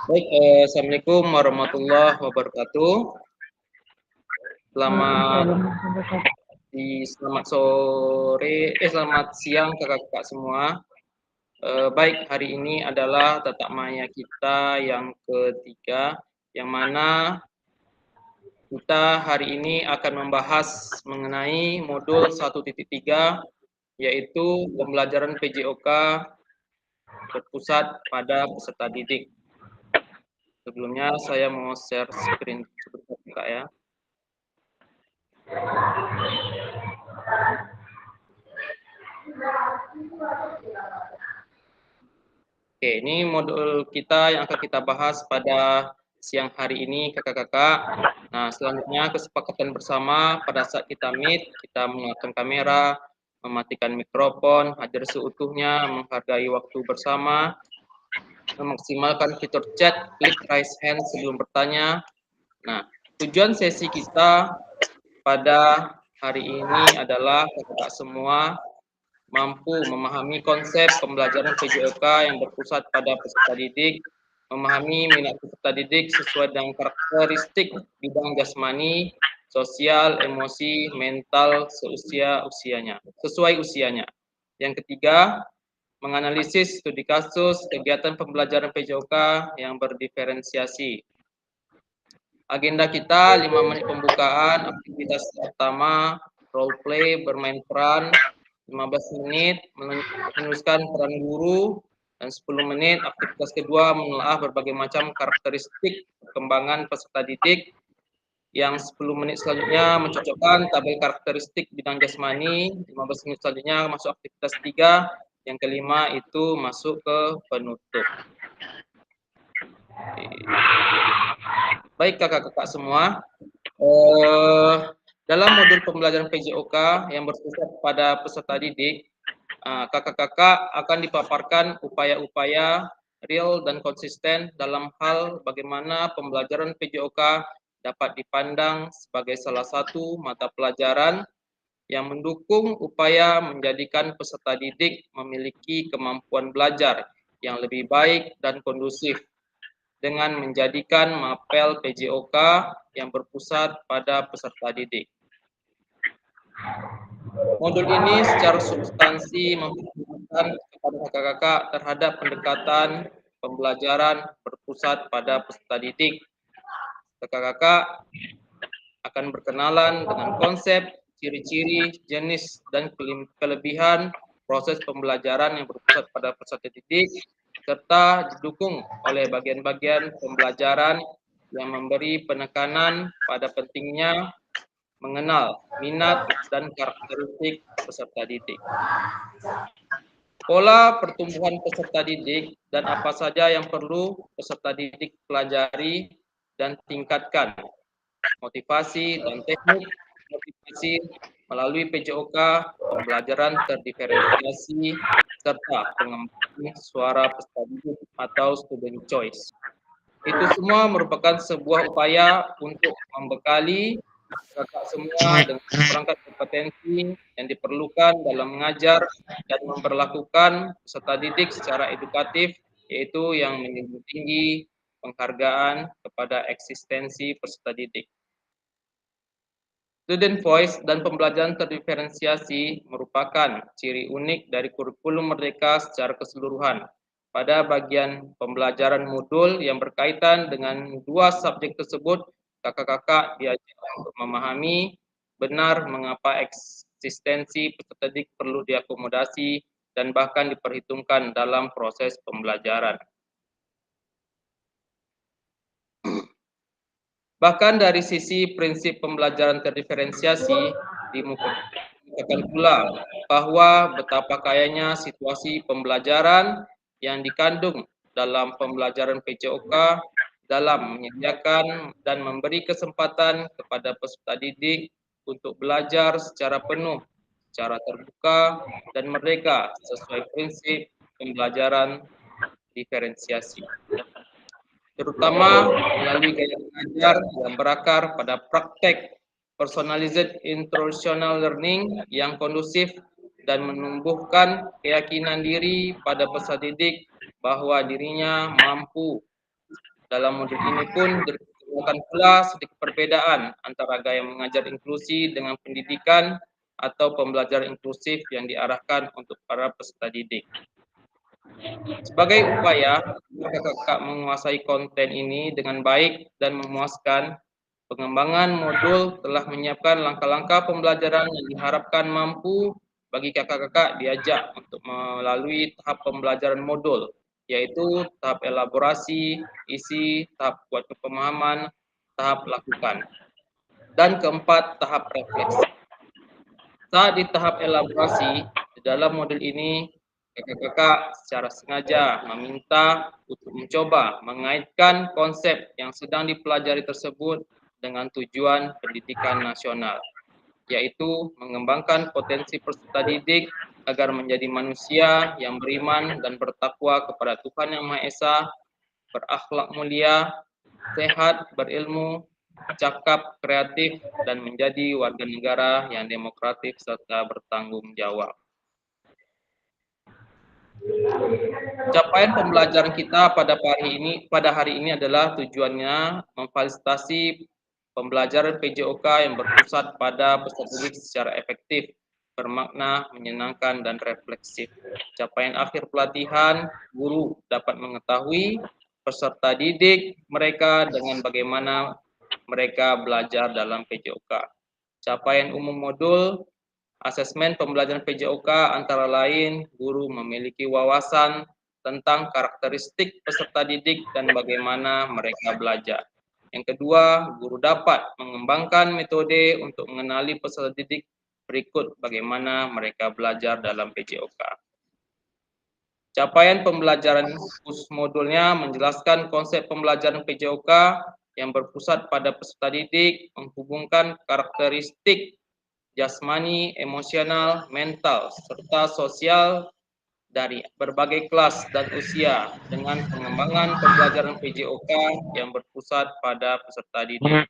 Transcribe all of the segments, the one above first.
Baik, Assalamualaikum warahmatullahi wabarakatuh. Selamat selamat siang kakak-kakak semua. Baik, hari ini adalah tatap maya kita yang ketiga, yang mana kita hari ini akan membahas mengenai modul 1.3, yaitu pembelajaran PJOK berpusat pada peserta didik. Sebelumnya saya mau share screen sebentar Kak ya. Oke, ini modul kita yang akan kita bahas pada siang hari ini kakak-kakak. Nah, selanjutnya kesepakatan bersama pada saat kita meet, kita menyalakan kamera, mematikan mikrofon, hadir seutuhnya, menghargai waktu bersama, memaksimalkan fitur chat, klik raise hand sebelum bertanya. Nah, tujuan sesi kita pada hari ini adalah kakak semua mampu memahami konsep pembelajaran PJOK yang berpusat pada peserta didik, memahami minat peserta didik sesuai dengan karakteristik bidang jasmani, sosial, emosi, mental, sesuai usianya. Yang ketiga, menganalisis studi kasus kegiatan pembelajaran PJOK yang berdiferensiasi. Agenda kita 5 menit pembukaan, aktivitas pertama, role play, bermain peran, 15 menit menuliskan peran guru, dan 10 menit aktivitas kedua menelaah berbagai macam karakteristik perkembangan peserta didik. Yang 10 menit selanjutnya mencocokkan tabel karakteristik bidang jasmani, 15 menit selanjutnya masuk aktivitas 3, yang kelima itu masuk ke penutup. Baik kakak-kakak semua, dalam modul pembelajaran PJOK yang berpusat pada peserta didik, kakak-kakak akan dipaparkan upaya-upaya real dan konsisten dalam hal bagaimana pembelajaran PJOK dapat dipandang sebagai salah satu mata pelajaran yang mendukung upaya menjadikan peserta didik memiliki kemampuan belajar yang lebih baik dan kondusif dengan menjadikan mapel PJOK yang berpusat pada peserta didik. Modul ini secara substansi memfokuskan kepada kakak-kakak terhadap pendekatan pembelajaran berpusat pada peserta didik. Kakak-kakak akan berkenalan dengan konsep, ciri-ciri, jenis, dan kelebihan proses pembelajaran yang berpusat pada peserta didik, serta didukung oleh bagian-bagian pembelajaran yang memberi penekanan pada pentingnya mengenal minat dan karakteristik peserta didik. Pola pertumbuhan peserta didik dan apa saja yang perlu peserta didik pelajari dan tingkatkan. Motivasi dan teknik motivasi melalui PJOK, pembelajaran terdiferensiasi, serta pengembangan suara peserta didik atau student choice. Itu semua merupakan sebuah upaya untuk membekali kakak semua dengan perangkat kompetensi yang diperlukan dalam mengajar dan memperlakukan peserta didik secara edukatif, yaitu yang menjunjung tinggi penghargaan kepada eksistensi peserta didik. Student voice dan pembelajaran terdiferensiasi merupakan ciri unik dari kurikulum Merdeka secara keseluruhan. Pada bagian pembelajaran modul yang berkaitan dengan dua subjek tersebut, kakak-kakak diajar untuk memahami benar mengapa eksistensi peserta didik perlu diakomodasi dan bahkan diperhitungkan dalam proses pembelajaran. Bahkan dari sisi prinsip pembelajaran terdiferensiasi, dimukakan pula bahwa betapa kayanya situasi pembelajaran yang dikandung dalam pembelajaran PJOK dalam menyediakan dan memberi kesempatan kepada peserta didik untuk belajar secara penuh, secara terbuka, dan merdeka sesuai prinsip pembelajaran diferensiasi, terutama melalui gaya mengajar yang berakar pada praktek personalized instructional learning yang kondusif dan menumbuhkan keyakinan diri pada peserta didik bahwa dirinya mampu Dalam modul ini pun ditemukan pula sedikit perbedaan antara gaya mengajar inklusi dengan pendidikan atau pembelajaran inklusif yang diarahkan untuk para peserta didik. Sebagai upaya kakak-kakak menguasai konten ini dengan baik dan memuaskan, pengembangan modul telah menyiapkan langkah-langkah pembelajaran yang diharapkan mampu bagi kakak-kakak diajak untuk melalui tahap pembelajaran modul, yaitu tahap elaborasi, isi, tahap buat pemahaman, tahap lakukan, dan keempat, tahap refleksi. Saat di tahap elaborasi, di dalam modul ini, kakak-kakak secara sengaja meminta untuk mencoba mengaitkan konsep yang sedang dipelajari tersebut dengan tujuan pendidikan nasional, yaitu mengembangkan potensi peserta didik agar menjadi manusia yang beriman dan bertakwa kepada Tuhan Yang Maha Esa, berakhlak mulia, sehat, berilmu, cakap, kreatif, dan menjadi warga negara yang demokratis serta bertanggung jawab. Capaian pembelajaran kita pada hari ini adalah tujuannya memfasilitasi pembelajaran PJOK yang berpusat pada peserta didik secara efektif, bermakna, menyenangkan, dan refleksif. Capaian akhir pelatihan, guru dapat mengetahui peserta didik mereka dengan bagaimana mereka belajar dalam PJOK. Capaian umum modul, asesmen pembelajaran PJOK antara lain guru memiliki wawasan tentang karakteristik peserta didik dan bagaimana mereka belajar. Yang kedua, guru dapat mengembangkan metode untuk mengenali peserta didik berikut bagaimana mereka belajar dalam PJOK. Capaian pembelajaran khusus modulnya menjelaskan konsep pembelajaran PJOK yang berpusat pada peserta didik, menghubungkan karakteristik jasmani, emosional, mental, serta sosial dari berbagai kelas dan usia dengan pengembangan pembelajaran PJOK yang berpusat pada peserta didik.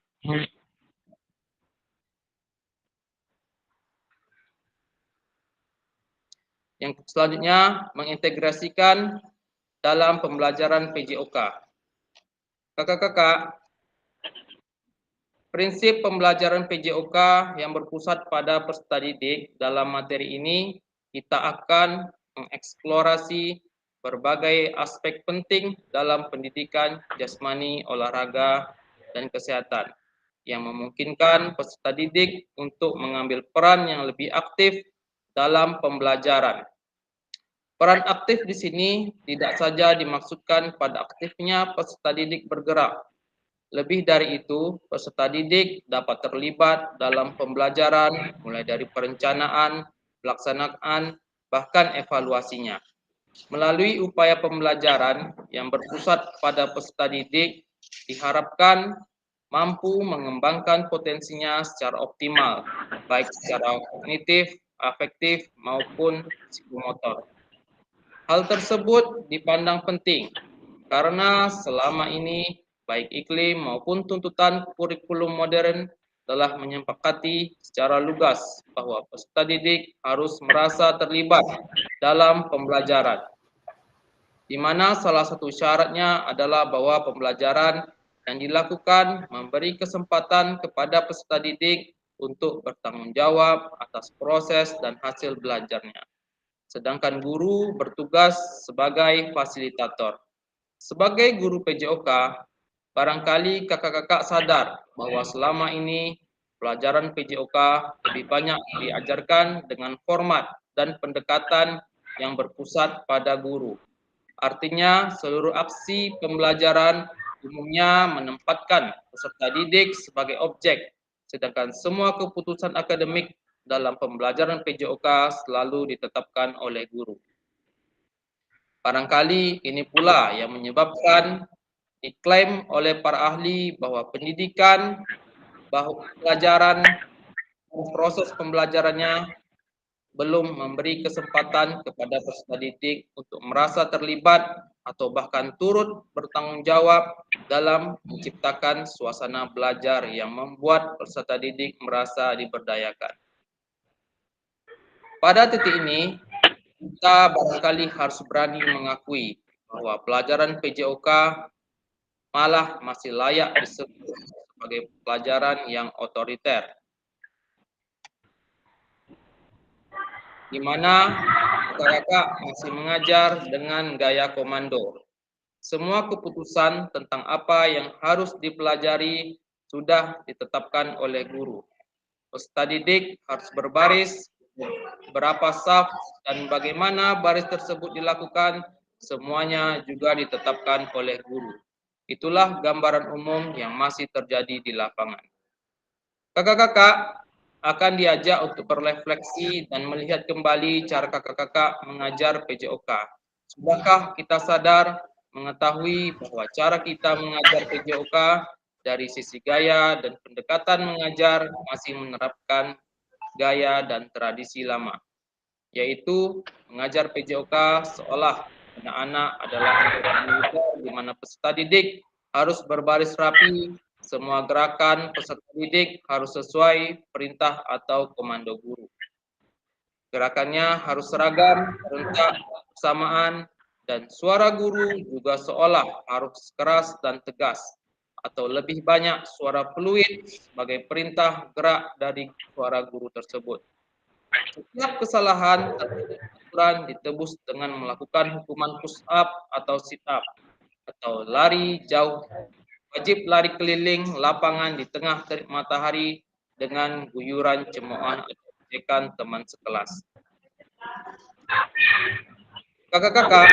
Yang selanjutnya, mengintegrasikan dalam pembelajaran PJOK. Kakak-kakak, prinsip pembelajaran PJOK yang berpusat pada peserta didik dalam materi ini, kita akan mengeksplorasi berbagai aspek penting dalam pendidikan jasmani, olahraga, dan kesehatan yang memungkinkan peserta didik untuk mengambil peran yang lebih aktif dalam pembelajaran. Peran aktif di sini tidak saja dimaksudkan pada aktifnya peserta didik bergerak. Lebih dari itu, peserta didik dapat terlibat dalam pembelajaran mulai dari perencanaan, pelaksanaan, bahkan evaluasinya. Melalui upaya pembelajaran yang berpusat pada peserta didik, diharapkan mampu mengembangkan potensinya secara optimal, baik secara kognitif, afektif, maupun psikomotor. Hal tersebut dipandang penting karena selama ini baik iklim maupun tuntutan kurikulum modern telah menyepakati secara lugas bahwa peserta didik harus merasa terlibat dalam pembelajaran, di mana salah satu syaratnya adalah bahwa pembelajaran yang dilakukan memberi kesempatan kepada peserta didik untuk bertanggung jawab atas proses dan hasil belajarnya. Sedangkan guru bertugas sebagai fasilitator. Sebagai guru PJOK, barangkali kakak-kakak sadar bahwa selama ini pelajaran PJOK lebih banyak diajarkan dengan format dan pendekatan yang berpusat pada guru. Artinya, seluruh aksi pembelajaran umumnya menempatkan peserta didik sebagai objek, sedangkan semua keputusan akademik dalam pembelajaran PJOK selalu ditetapkan oleh guru. Barangkali ini pula yang menyebabkan diklaim oleh para ahli bahwa pendidikan, bahwa pelajaran, proses pembelajarannya belum memberi kesempatan kepada peserta didik untuk merasa terlibat atau bahkan turut bertanggung jawab dalam menciptakan suasana belajar yang membuat peserta didik merasa diberdayakan. Pada titik ini, kita barangkali harus berani mengakui bahwa pelajaran PJOK malah masih layak disebut sebagai pelajaran yang otoriter, di mana kakak-kakak masih mengajar dengan gaya komando. Semua keputusan tentang apa yang harus dipelajari sudah ditetapkan oleh guru. Peserta didik harus berbaris, berapa saf, dan bagaimana baris tersebut dilakukan, semuanya juga ditetapkan oleh guru. Itulah gambaran umum yang masih terjadi di lapangan. Kakak-kakak akan diajak untuk berefleksi dan melihat kembali cara kakak-kakak mengajar PJOK. Sudahkah kita sadar mengetahui bahwa cara kita mengajar PJOK dari sisi gaya dan pendekatan mengajar masih menerapkan gaya dan tradisi lama, yaitu mengajar PJOK seolah anak-anak adalah anggota militer di mana peserta didik harus berbaris rapi, semua gerakan peserta didik harus sesuai perintah atau komando guru. Gerakannya harus seragam, serentak, bersamaan, dan suara guru juga seolah harus keras dan tegas, atau lebih banyak suara fluid sebagai perintah gerak dari suara guru tersebut. Setiap kesalahan aturan ditebus dengan melakukan hukuman push up atau sit up atau lari jauh. Wajib lari keliling lapangan di tengah terik matahari dengan guyuran cemoohan atau ejekan teman sekelas. Kakak-kakak,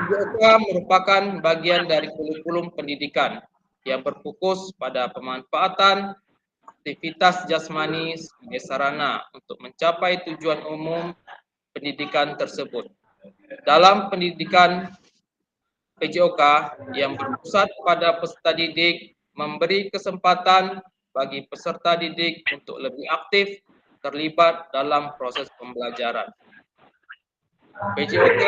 PJOK merupakan bagian dari kurikulum pendidikan yang berfokus pada pemanfaatan aktivitas jasmani sebagai sarana untuk mencapai tujuan umum pendidikan tersebut. Dalam pendidikan PJOK yang berpusat pada peserta didik memberi kesempatan bagi peserta didik untuk lebih aktif terlibat dalam proses pembelajaran. PJOK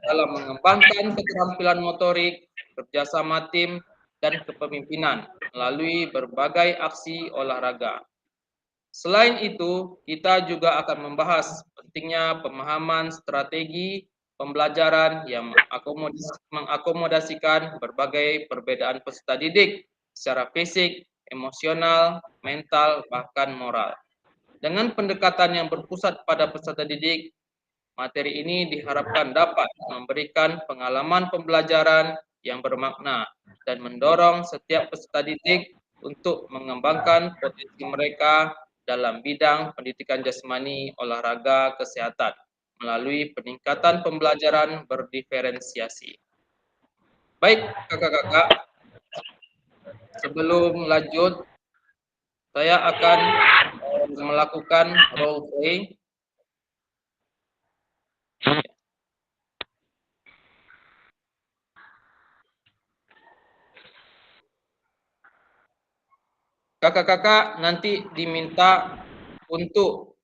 dalam mengembangkan keterampilan motorik, kerjasama tim, dan kepemimpinan melalui berbagai aksi olahraga. Selain itu, kita juga akan membahas pentingnya pemahaman strategi pembelajaran yang mengakomodasikan berbagai perbedaan peserta didik secara fisik, emosional, mental, bahkan moral. Dengan pendekatan yang berpusat pada peserta didik, materi ini diharapkan dapat memberikan pengalaman pembelajaran yang bermakna dan mendorong setiap peserta didik untuk mengembangkan potensi mereka dalam bidang pendidikan jasmani, olahraga, kesehatan melalui peningkatan pembelajaran berdiferensiasi. Baik, kakak-kakak, sebelum lanjut, saya akan melakukan role play. Kakak-kakak nanti diminta untuk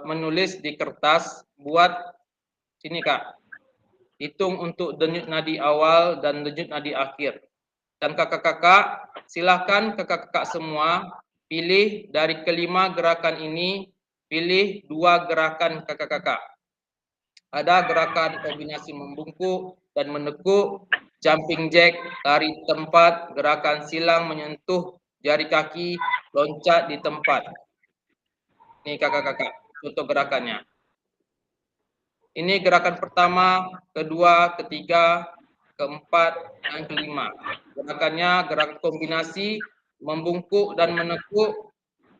menulis di kertas, buat sini Kak, hitung untuk denyut nadi awal dan denyut nadi akhir. Dan kakak-kakak, silahkan kakak-kakak semua pilih dari kelima gerakan ini, pilih 2 gerakan kakak-kakak. Ada gerakan kombinasi membungkuk dan menekuk, jumping jack, lari tempat, gerakan silang menyentuh jari kaki, loncat di tempat. Ini kakak-kakak, contoh gerakannya. Ini gerakan pertama, kedua, ketiga, keempat, dan kelima. Gerakannya gerakan kombinasi membungkuk dan menekuk,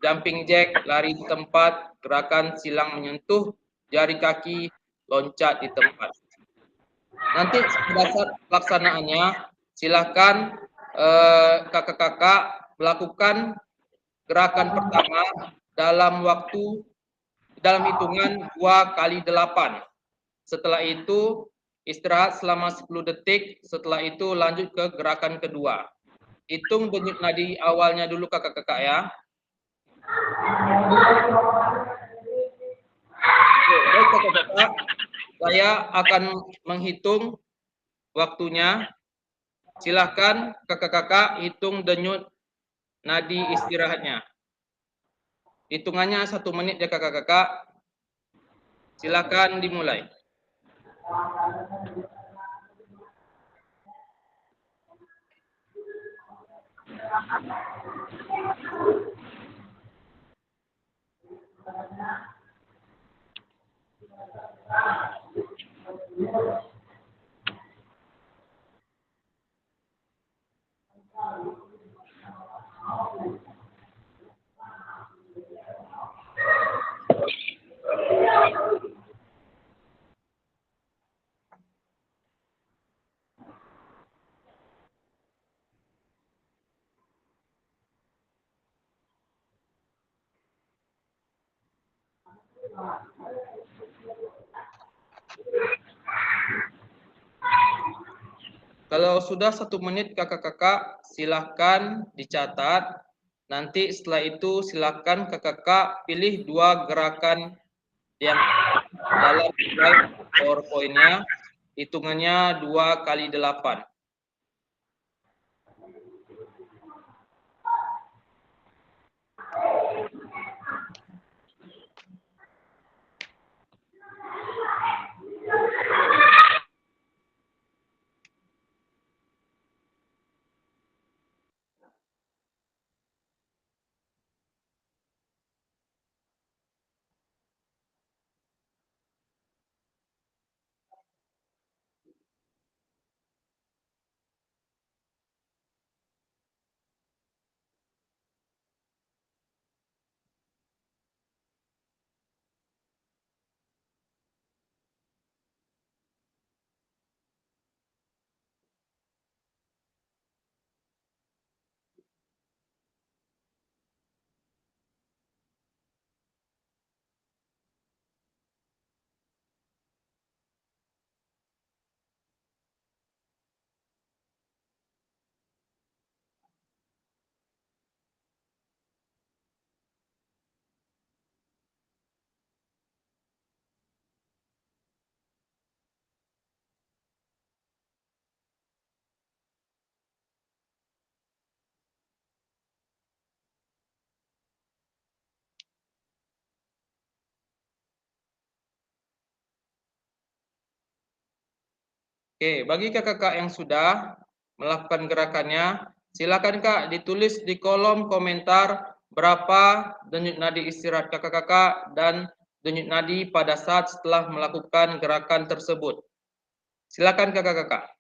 jumping jack, lari di tempat, gerakan silang menyentuh jari kaki, loncat di tempat. Nanti pada saat pelaksanaannya, silakan kakak-kakak melakukan gerakan pertama dalam hitungan 2 kali 8. Setelah itu istirahat selama 10 detik, setelah itu lanjut ke gerakan kedua. Hitung denyut nadi awalnya dulu kakak-kakak ya. Baik kakak-kakak, saya akan menghitung waktunya. Silahkan kakak-kakak hitung denyut nadi istirahatnya. Hitungannya 1 menit ya kakak-kakak. Silakan dimulai. Kalau sudah 1 menit kakak-kakak silahkan dicatat. Nanti setelah itu silahkan kakak-kakak pilih 2 gerakan yang dalam slide PowerPoint-nya. Hitungannya 2 kali 8. Oke, bagi kakak-kakak yang sudah melakukan gerakannya, silakan Kak ditulis di kolom komentar berapa denyut nadi istirahat kakak-kakak dan denyut nadi pada saat setelah melakukan gerakan tersebut. Silakan kakak-kakak.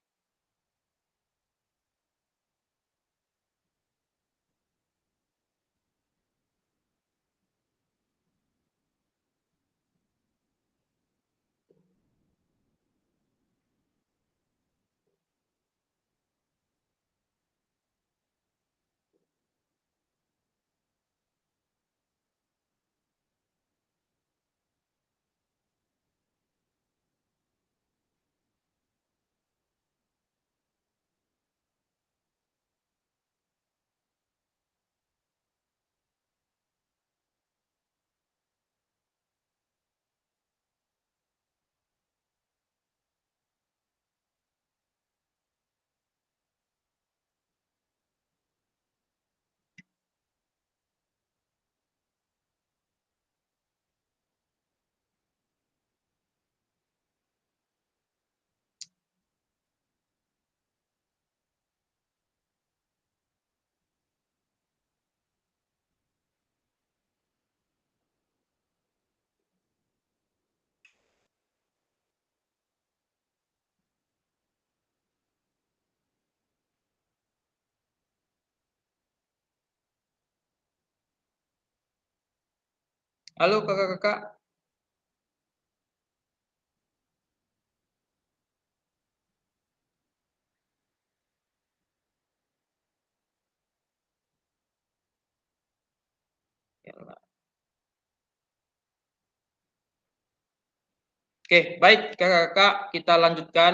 Halo kakak-kakak. Oke, baik kakak-kakak, kita lanjutkan.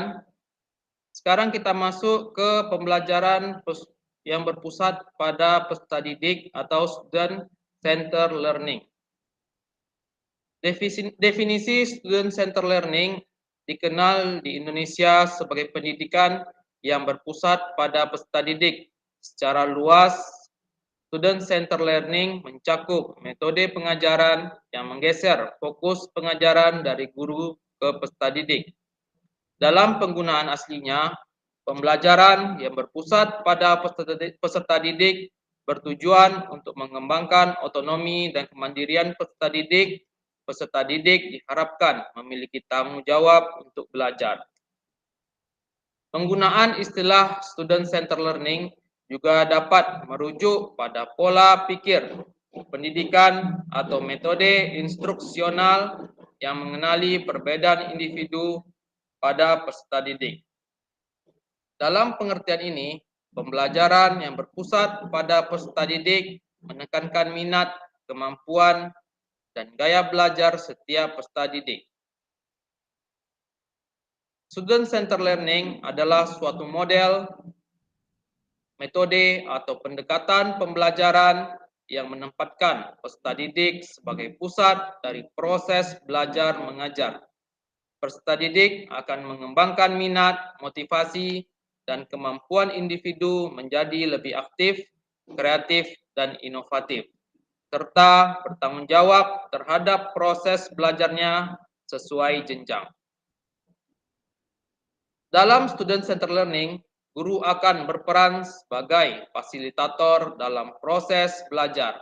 Sekarang kita masuk ke pembelajaran yang berpusat pada peserta didik atau student center learning. Definisi student center learning dikenal di Indonesia sebagai pendidikan yang berpusat pada peserta didik. Secara luas, student center learning mencakup metode pengajaran yang menggeser fokus pengajaran dari guru ke peserta didik. Dalam penggunaan aslinya, Pembelajaran yang berpusat pada peserta didik bertujuan untuk mengembangkan otonomi dan kemandirian peserta didik. Peserta didik diharapkan memiliki tanggung jawab untuk belajar. Penggunaan istilah student centered learning juga dapat merujuk pada pola pikir pendidikan atau metode instruksional yang mengenali perbedaan individu pada peserta didik. Dalam pengertian ini, pembelajaran yang berpusat pada peserta didik menekankan minat, kemampuan, dan gaya belajar setiap peserta didik. Student Centered Learning adalah suatu model, metode, atau pendekatan pembelajaran yang menempatkan peserta didik sebagai pusat dari proses belajar mengajar. Peserta didik akan mengembangkan minat, motivasi, dan kemampuan individu menjadi lebih aktif, kreatif, dan inovatif, serta bertanggung jawab terhadap proses belajarnya sesuai jenjang. Dalam student-centered learning, guru akan berperan sebagai fasilitator dalam proses belajar.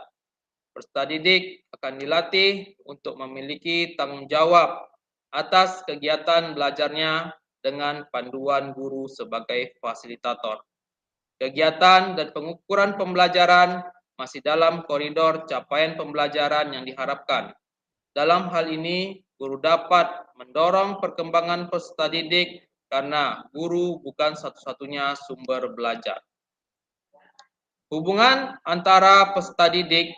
Peserta didik akan dilatih untuk memiliki tanggung jawab atas kegiatan belajarnya dengan panduan guru sebagai fasilitator. Kegiatan dan pengukuran pembelajaran masih dalam koridor capaian pembelajaran yang diharapkan. Dalam hal ini, guru dapat mendorong perkembangan peserta didik karena guru bukan satu-satunya sumber belajar. Hubungan antara peserta didik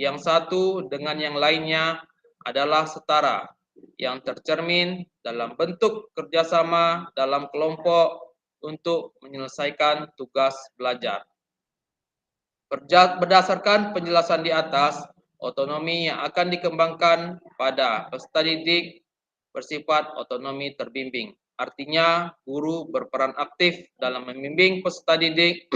yang satu dengan yang lainnya adalah setara, yang tercermin dalam bentuk kerjasama dalam kelompok untuk menyelesaikan tugas belajar. Berdasarkan penjelasan di atas, otonomi yang akan dikembangkan pada peserta didik bersifat otonomi terbimbing. Artinya, guru berperan aktif dalam membimbing peserta didik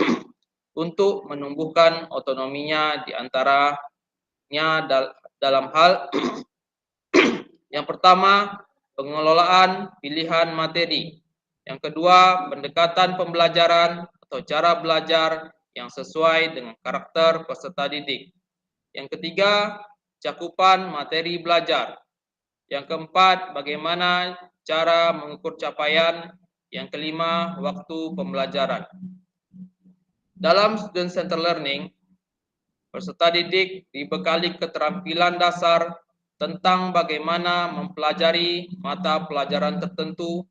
untuk menumbuhkan otonominya di antaranya dalam hal yang pertama, pengelolaan pilihan materi. Yang kedua, pendekatan pembelajaran atau cara belajar yang sesuai dengan karakter peserta didik. Yang ketiga, cakupan materi belajar. Yang keempat, bagaimana cara mengukur capaian. Yang kelima, waktu pembelajaran. Dalam student-centered learning, peserta didik dibekali keterampilan dasar tentang bagaimana mempelajari mata pelajaran tertentu.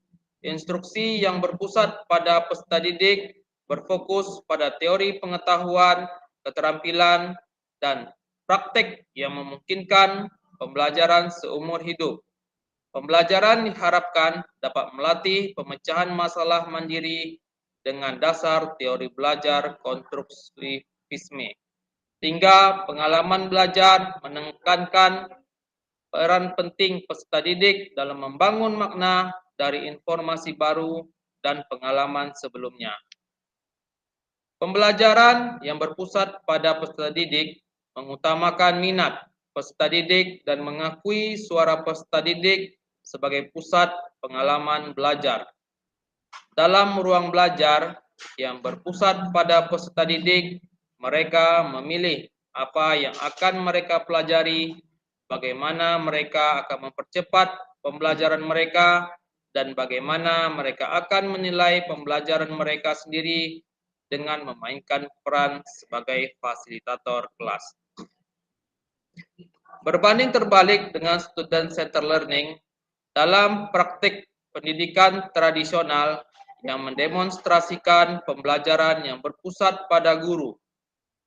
Instruksi yang berpusat pada peserta didik berfokus pada teori pengetahuan, keterampilan, dan praktek yang memungkinkan pembelajaran seumur hidup. Pembelajaran diharapkan dapat melatih pemecahan masalah mandiri dengan dasar teori belajar konstruktivisme. Hingga pengalaman belajar menekankan peran penting peserta didik dalam membangun makna dari informasi baru dan pengalaman sebelumnya. Pembelajaran yang berpusat pada peserta didik mengutamakan minat peserta didik dan mengakui suara peserta didik sebagai pusat pengalaman belajar. Dalam ruang belajar yang berpusat pada peserta didik, mereka memilih apa yang akan mereka pelajari, bagaimana mereka akan mempercepat pembelajaran mereka, dan bagaimana mereka akan menilai pembelajaran mereka sendiri dengan memainkan peran sebagai fasilitator kelas. Berbanding terbalik dengan student-centered learning, dalam praktik pendidikan tradisional yang mendemonstrasikan pembelajaran yang berpusat pada guru.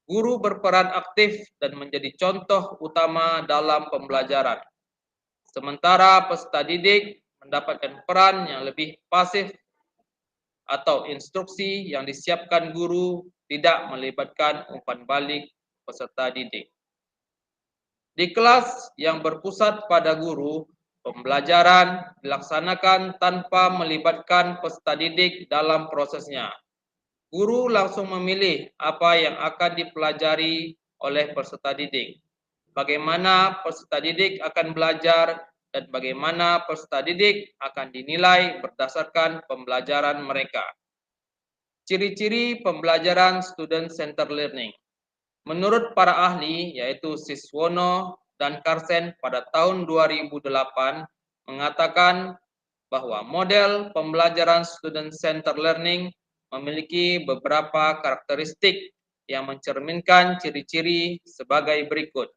Guru berperan aktif dan menjadi contoh utama dalam pembelajaran. Sementara peserta didik mendapatkan peran yang lebih pasif atau instruksi yang disiapkan guru tidak melibatkan umpan balik peserta didik. Di kelas yang berpusat pada guru, pembelajaran dilaksanakan tanpa melibatkan peserta didik dalam prosesnya. Guru langsung memilih apa yang akan dipelajari oleh peserta didik, bagaimana peserta didik akan belajar, dan bagaimana peserta didik akan dinilai berdasarkan pembelajaran mereka. Ciri-ciri pembelajaran student center learning. Menurut para ahli, yaitu Siswono dan Karsen pada tahun 2008 mengatakan bahwa model pembelajaran student center learning memiliki beberapa karakteristik yang mencerminkan ciri-ciri sebagai berikut.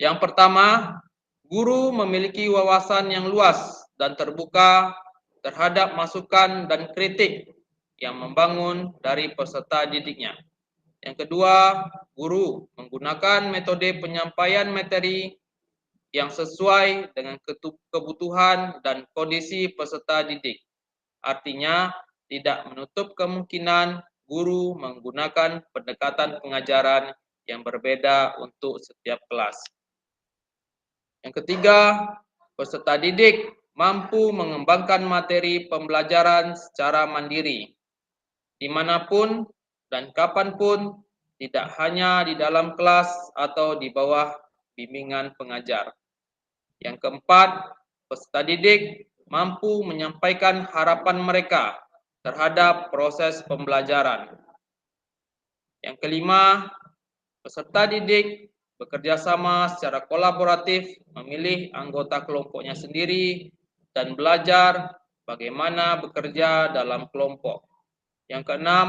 Yang pertama, guru memiliki wawasan yang luas dan terbuka terhadap masukan dan kritik yang membangun dari peserta didiknya. Yang kedua, guru menggunakan metode penyampaian materi yang sesuai dengan kebutuhan dan kondisi peserta didik. Artinya, tidak menutup kemungkinan guru menggunakan pendekatan pengajaran yang berbeda untuk setiap kelas. Yang ketiga, peserta didik mampu mengembangkan materi pembelajaran secara mandiri, dimanapun dan kapanpun, tidak hanya di dalam kelas atau di bawah bimbingan pengajar. Yang keempat, peserta didik mampu menyampaikan harapan mereka terhadap proses pembelajaran. Yang kelima, peserta didik bekerja sama secara kolaboratif, memilih anggota kelompoknya sendiri, dan belajar bagaimana bekerja dalam kelompok. Yang keenam,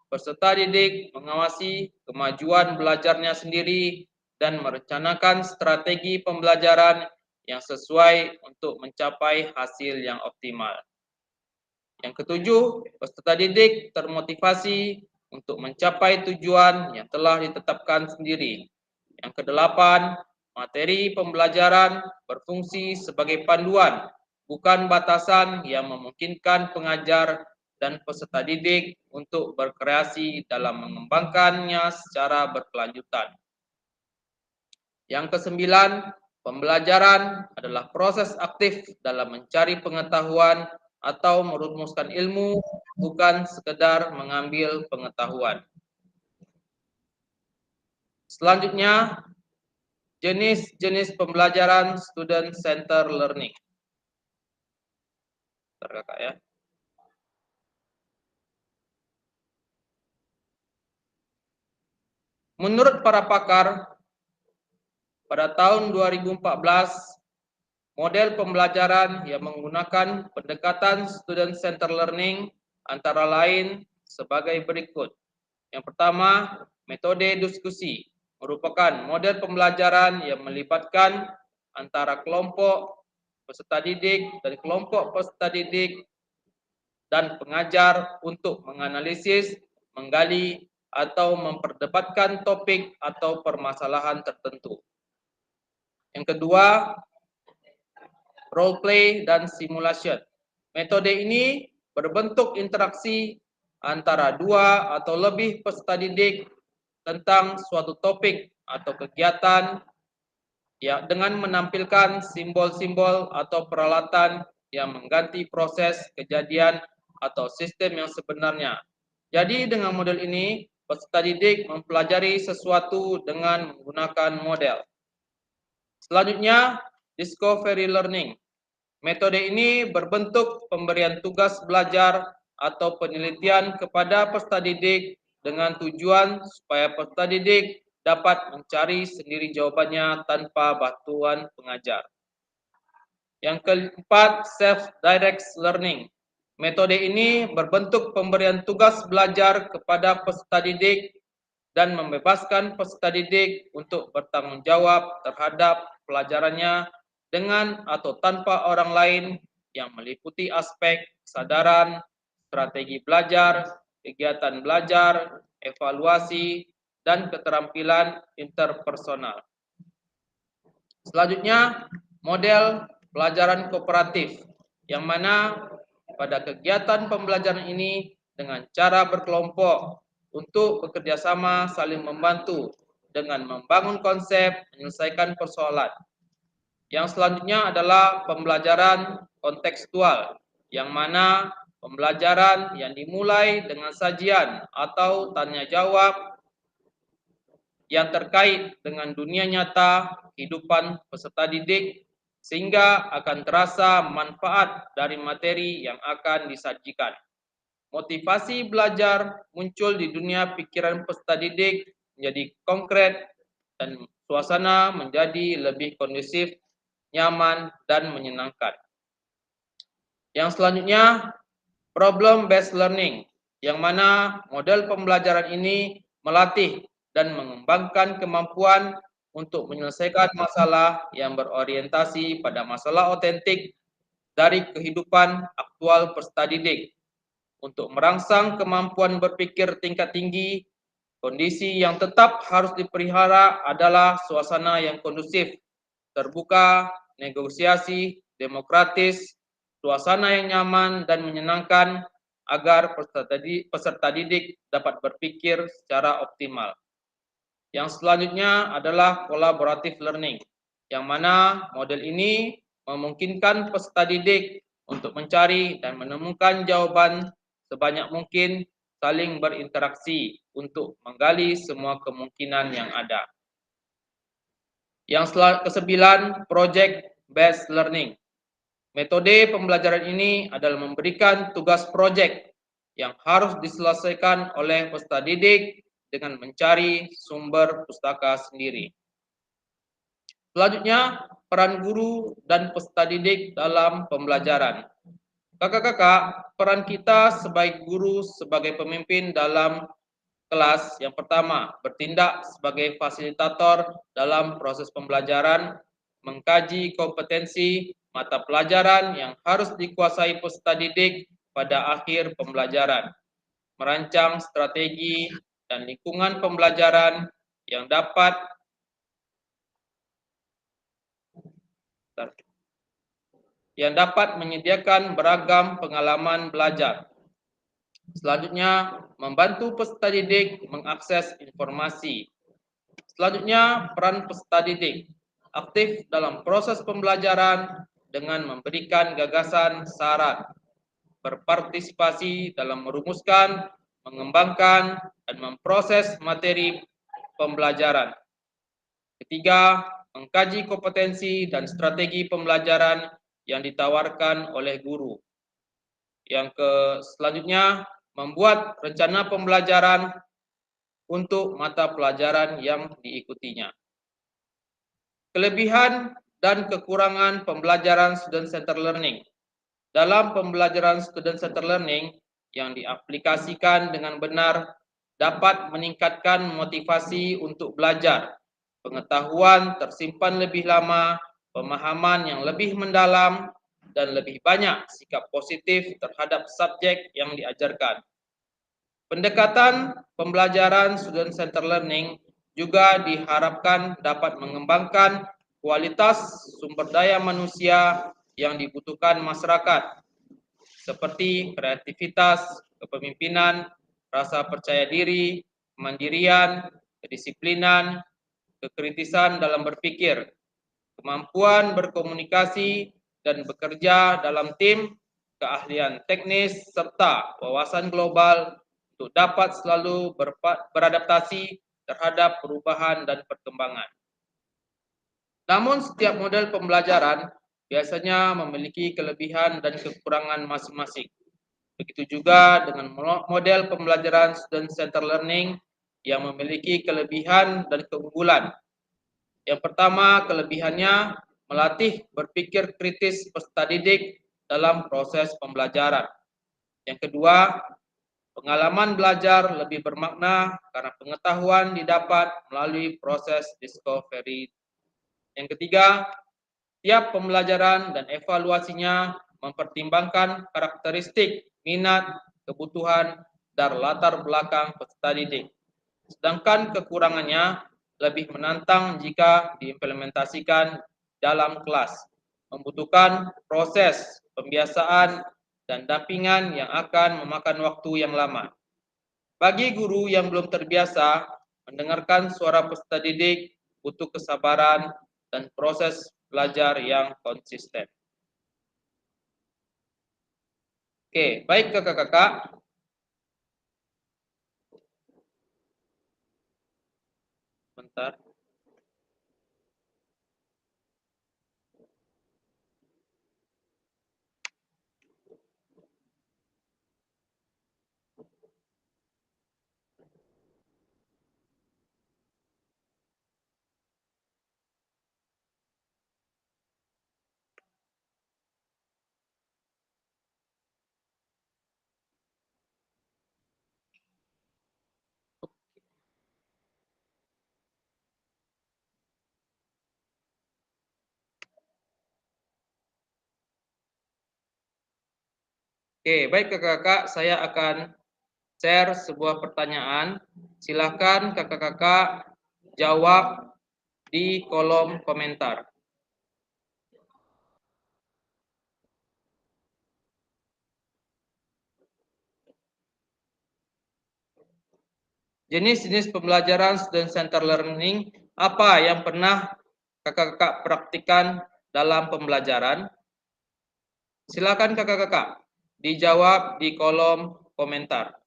peserta didik mengawasi kemajuan belajarnya sendiri dan merencanakan strategi pembelajaran yang sesuai untuk mencapai hasil yang optimal. Yang ketujuh, peserta didik termotivasi untuk mencapai tujuan yang telah ditetapkan sendiri. Yang kedelapan, materi pembelajaran berfungsi sebagai panduan, bukan batasan yang memungkinkan pengajar dan peserta didik untuk berkreasi dalam mengembangkannya secara berkelanjutan. Yang kesembilan, pembelajaran adalah proses aktif dalam mencari pengetahuan atau merumuskan ilmu, bukan sekedar mengambil pengetahuan. Selanjutnya, jenis-jenis pembelajaran student center learning. Bentar, Kakak ya. Menurut para pakar, pada tahun 2014, model pembelajaran yang menggunakan pendekatan student center learning antara lain sebagai berikut. Yang pertama, metode diskusi merupakan model pembelajaran yang melibatkan antara kelompok peserta didik dan kelompok peserta didik dan pengajar untuk menganalisis, menggali, atau memperdebatkan topik atau permasalahan tertentu. Yang kedua, role play dan simulation. Metode ini berbentuk interaksi antara dua atau lebih peserta didik tentang suatu topik atau kegiatan ya, dengan menampilkan simbol-simbol atau peralatan yang mengganti proses kejadian atau sistem yang sebenarnya. Jadi dengan model ini, peserta didik mempelajari sesuatu dengan menggunakan model. Selanjutnya, discovery learning. Metode ini berbentuk pemberian tugas belajar atau penelitian kepada peserta didik dengan tujuan supaya peserta didik dapat mencari sendiri jawabannya tanpa bantuan pengajar. Yang keempat, self-direct learning. Metode ini berbentuk pemberian tugas belajar kepada peserta didik dan membebaskan peserta didik untuk bertanggung jawab terhadap pelajarannya dengan atau tanpa orang lain yang meliputi aspek kesadaran, strategi belajar, kegiatan belajar, evaluasi, dan keterampilan interpersonal. Selanjutnya, model pelajaran kooperatif, yang mana pada kegiatan pembelajaran ini dengan cara berkelompok untuk bekerjasama saling membantu dengan membangun konsep menyelesaikan persoalan. Yang selanjutnya adalah pembelajaran kontekstual, yang mana pembelajaran yang dimulai dengan sajian atau tanya jawab yang terkait dengan dunia nyata kehidupan peserta didik, sehingga akan terasa manfaat dari materi yang akan disajikan. motivasi belajar muncul di dunia pikiran peserta didik menjadi konkret dan suasana menjadi lebih kondusif, nyaman, dan menyenangkan. Yang selanjutnya, problem based learning, yang mana model pembelajaran ini melatih dan mengembangkan kemampuan untuk menyelesaikan masalah yang berorientasi pada masalah otentik dari kehidupan aktual peserta didik untuk merangsang kemampuan berpikir tingkat tinggi. Kondisi yang tetap harus dipelihara adalah suasana yang kondusif, terbuka, negosiasi, demokratis, suasana yang nyaman dan menyenangkan agar peserta didik dapat berpikir secara optimal. Yang selanjutnya adalah collaborative learning, yang mana model ini memungkinkan peserta didik untuk mencari dan menemukan jawaban sebanyak mungkin, saling berinteraksi untuk menggali semua kemungkinan yang ada. Yang kesembilan, project based learning. Metode pembelajaran ini adalah memberikan tugas proyek yang harus diselesaikan oleh peserta didik dengan mencari sumber pustaka sendiri. Selanjutnya, peran guru dan peserta didik dalam pembelajaran. Kakak-kakak, peran kita sebagai guru, sebagai pemimpin dalam kelas, yang pertama, bertindak sebagai fasilitator dalam proses pembelajaran, mengkaji kompetensi mata pelajaran yang harus dikuasai peserta didik pada akhir pembelajaran, merancang strategi dan lingkungan pembelajaran yang dapat menyediakan beragam pengalaman belajar. Selanjutnya, membantu peserta didik mengakses informasi. Selanjutnya, peran peserta didik aktif dalam proses pembelajaran dengan memberikan gagasan, saran, berpartisipasi dalam merumuskan, mengembangkan, dan memproses materi pembelajaran. Ketiga, mengkaji kompetensi dan strategi pembelajaran yang ditawarkan oleh guru. Yang selanjutnya, membuat rencana pembelajaran untuk mata pelajaran yang diikutinya. Kelebihan dan kekurangan pembelajaran student-centered learning. Dalam pembelajaran student-centered learning yang diaplikasikan dengan benar dapat meningkatkan motivasi untuk belajar, pengetahuan tersimpan lebih lama, pemahaman yang lebih mendalam, dan lebih banyak sikap positif terhadap subjek yang diajarkan. Pendekatan pembelajaran student-centered learning juga diharapkan dapat mengembangkan kualitas sumber daya manusia yang dibutuhkan masyarakat, seperti kreativitas, kepemimpinan, rasa percaya diri, kemandirian, kedisiplinan, kekritisan dalam berpikir, kemampuan berkomunikasi dan bekerja dalam tim, keahlian teknis, serta wawasan global untuk dapat selalu beradaptasi terhadap perubahan dan perkembangan. Namun setiap model pembelajaran biasanya memiliki kelebihan dan kekurangan masing-masing. Begitu juga dengan model pembelajaran student-centered learning yang memiliki kelebihan dan keunggulan. Yang pertama, kelebihannya melatih berpikir kritis peserta didik dalam proses pembelajaran. Yang kedua, pengalaman belajar lebih bermakna karena pengetahuan didapat melalui proses discovery. Yang ketiga, tiap pembelajaran dan evaluasinya mempertimbangkan karakteristik, minat, kebutuhan, dan latar belakang peserta didik. Sedangkan kekurangannya lebih menantang jika diimplementasikan dalam kelas, membutuhkan proses pembiasaan dan dampingan yang akan memakan waktu yang lama. Bagi guru yang belum terbiasa mendengarkan suara peserta didik, butuh kesabaran dan proses belajar yang konsisten. Oke, baik kakak-kakak. Bentar. Oke, baik Kakak-kakak, saya akan share sebuah pertanyaan. Silakan Kakak-kakak jawab di kolom komentar. Jenis-jenis pembelajaran student center learning apa yang pernah Kakak-kakak praktikkan dalam pembelajaran? Silakan Kakak-kakak dijawab di kolom komentar.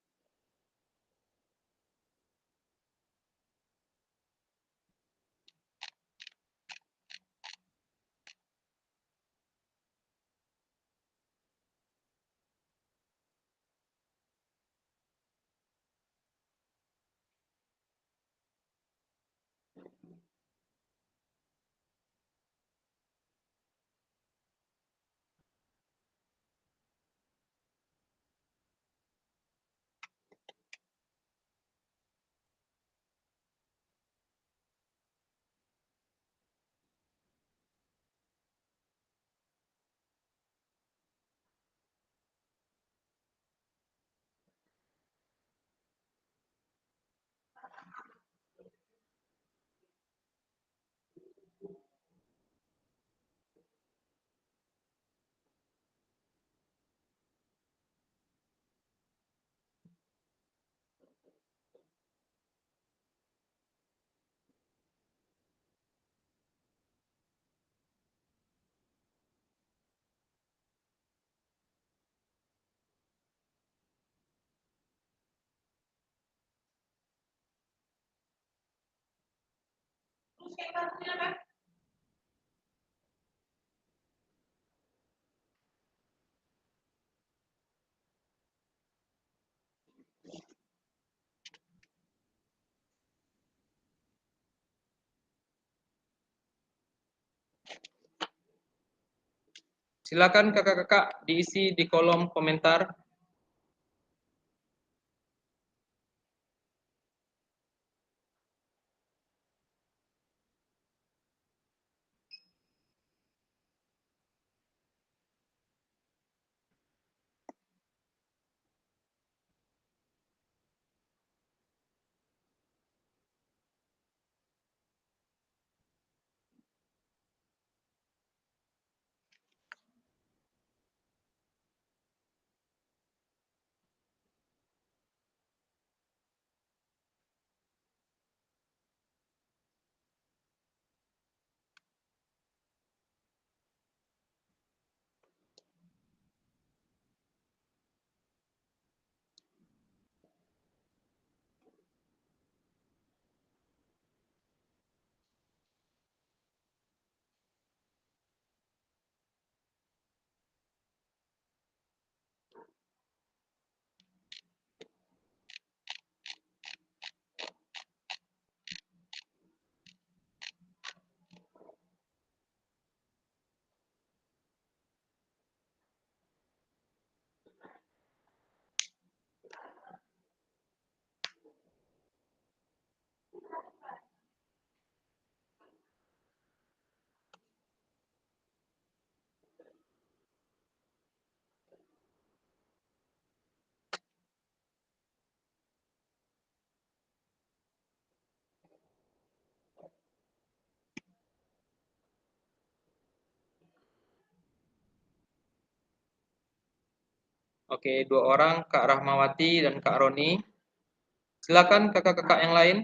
Silakan Kakak-kakak diisi di kolom komentar. Oke, 2 orang, Kak Rahmawati dan Kak Roni. Silakan Kakak-kakak yang lain.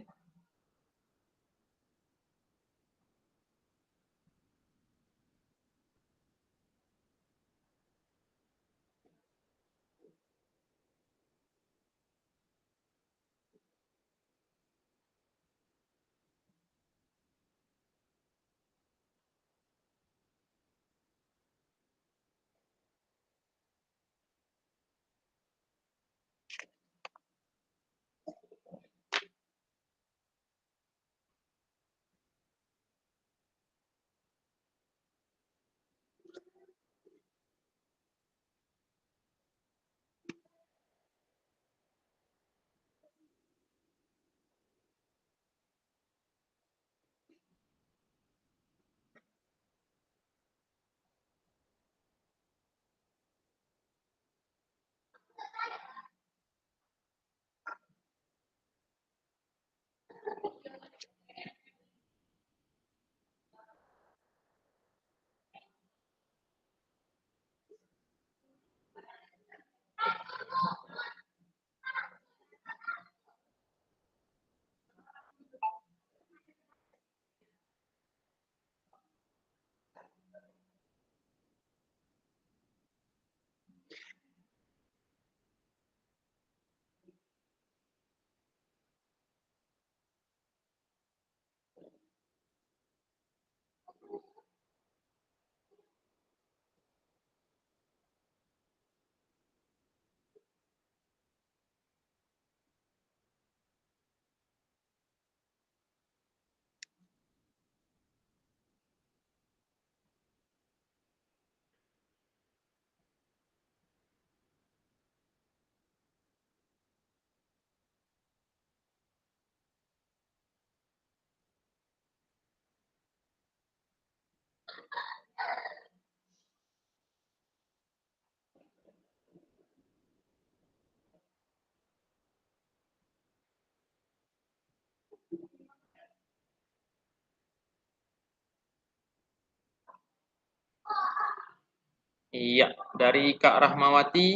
Iya, dari Kak Rahmawati,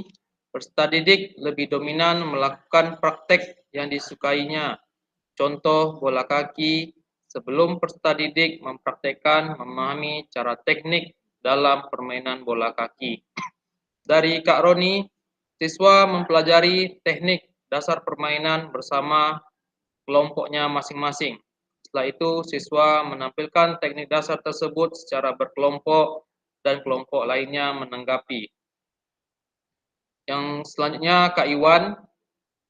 peserta didik lebih dominan melakukan praktek yang disukainya. Contoh bola kaki, sebelum peserta didik mempraktekkan memahami cara teknik dalam permainan bola kaki. Dari Kak Roni, siswa mempelajari teknik dasar permainan bersama kelompoknya masing-masing. Setelah itu, siswa menampilkan teknik dasar tersebut secara berkelompok dan kelompok lainnya menanggapi. Yang selanjutnya Kak Iwan,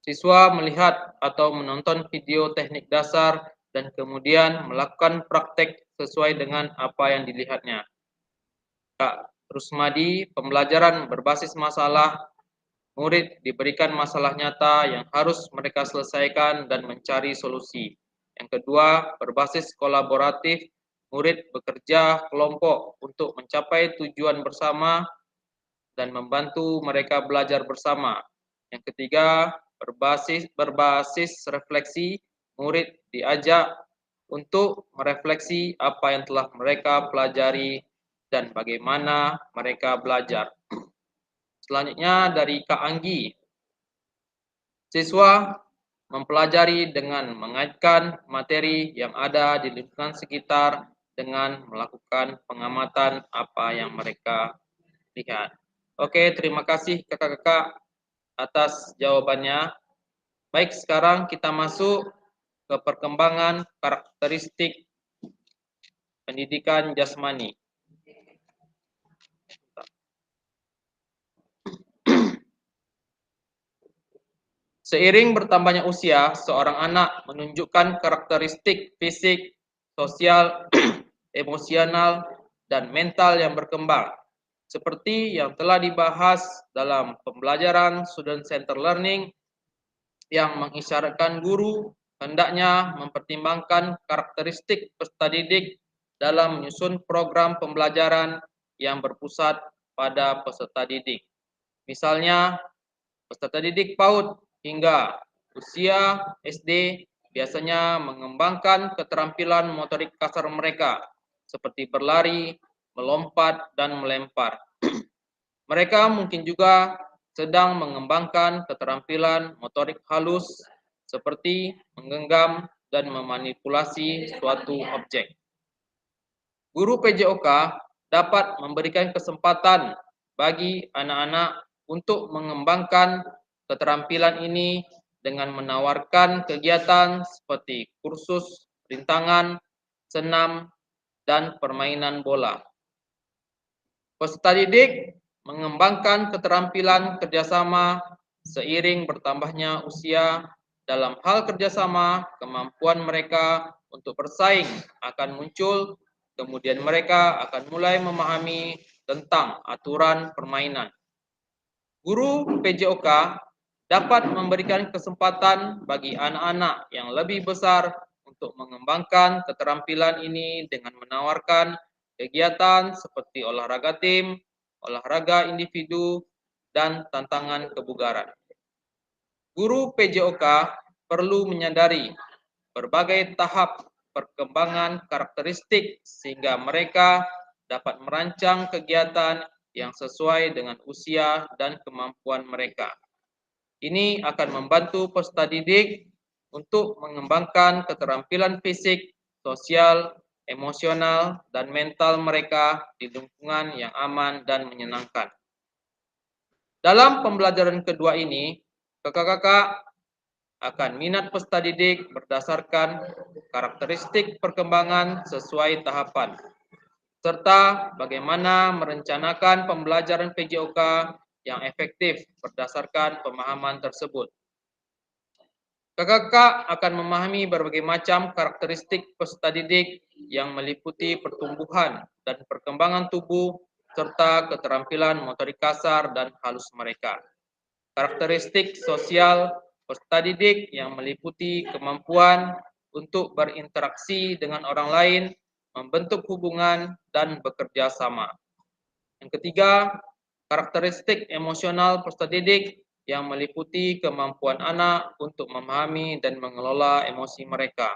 siswa melihat atau menonton video teknik dasar dan kemudian melakukan praktek sesuai dengan apa yang dilihatnya. Kak Rusmadi, pembelajaran berbasis masalah, murid diberikan masalah nyata yang harus mereka selesaikan dan mencari solusi. Yang kedua, berbasis kolaboratif, murid bekerja kelompok untuk mencapai tujuan bersama dan membantu mereka belajar bersama. Yang ketiga, berbasis refleksi, murid diajak untuk merefleksi apa yang telah mereka pelajari dan bagaimana mereka belajar. Selanjutnya dari Kak Anggi, siswa mempelajari dengan mengaitkan materi yang ada di lingkungan sekitar dengan melakukan pengamatan apa yang mereka lihat. Oke, terima kasih kakak-kakak atas jawabannya. Baik, sekarang kita masuk ke perkembangan karakteristik pendidikan jasmani. Seiring bertambahnya usia, seorang anak menunjukkan karakteristik fisik, sosial, emosional, dan mental yang berkembang. Seperti yang telah dibahas dalam pembelajaran student-centered learning yang mengisyaratkan guru hendaknya mempertimbangkan karakteristik peserta didik dalam menyusun program pembelajaran yang berpusat pada peserta didik. Misalnya, peserta didik PAUD hingga usia SD biasanya mengembangkan keterampilan motorik kasar mereka, seperti berlari, melompat, dan melempar. Mereka mungkin juga sedang mengembangkan keterampilan motorik halus, seperti menggenggam dan memanipulasi suatu objek. Guru PJOK dapat memberikan kesempatan bagi anak-anak untuk mengembangkan keterampilan ini dengan menawarkan kegiatan seperti kursus rintangan, senam, dan permainan bola. Peserta didik mengembangkan keterampilan kerjasama seiring bertambahnya usia. Dalam hal kerjasama, kemampuan mereka untuk bersaing akan muncul, kemudian mereka akan mulai memahami tentang aturan permainan. Guru PJOK dapat memberikan kesempatan bagi anak-anak yang lebih besar untuk mengembangkan keterampilan ini dengan menawarkan kegiatan seperti olahraga tim, olahraga individu, dan tantangan kebugaran. Guru PJOK perlu menyadari berbagai tahap perkembangan karakteristik sehingga mereka dapat merancang kegiatan yang sesuai dengan usia dan kemampuan mereka. Ini akan membantu peserta didik untuk mengembangkan keterampilan fisik, sosial, emosional, dan mental mereka di lingkungan yang aman dan menyenangkan. Dalam pembelajaran kedua ini, kakak-kakak akan minat peserta didik berdasarkan karakteristik perkembangan sesuai tahapan, serta bagaimana merencanakan pembelajaran PJOK yang efektif berdasarkan pemahaman tersebut. Kakak-kakak akan memahami berbagai macam karakteristik peserta didik yang meliputi pertumbuhan dan perkembangan tubuh serta keterampilan motorik kasar dan halus mereka. Karakteristik sosial peserta didik yang meliputi kemampuan untuk berinteraksi dengan orang lain, membentuk hubungan, dan bekerja sama. Yang ketiga, karakteristik emosional peserta didik yang meliputi kemampuan anak untuk memahami dan mengelola emosi mereka.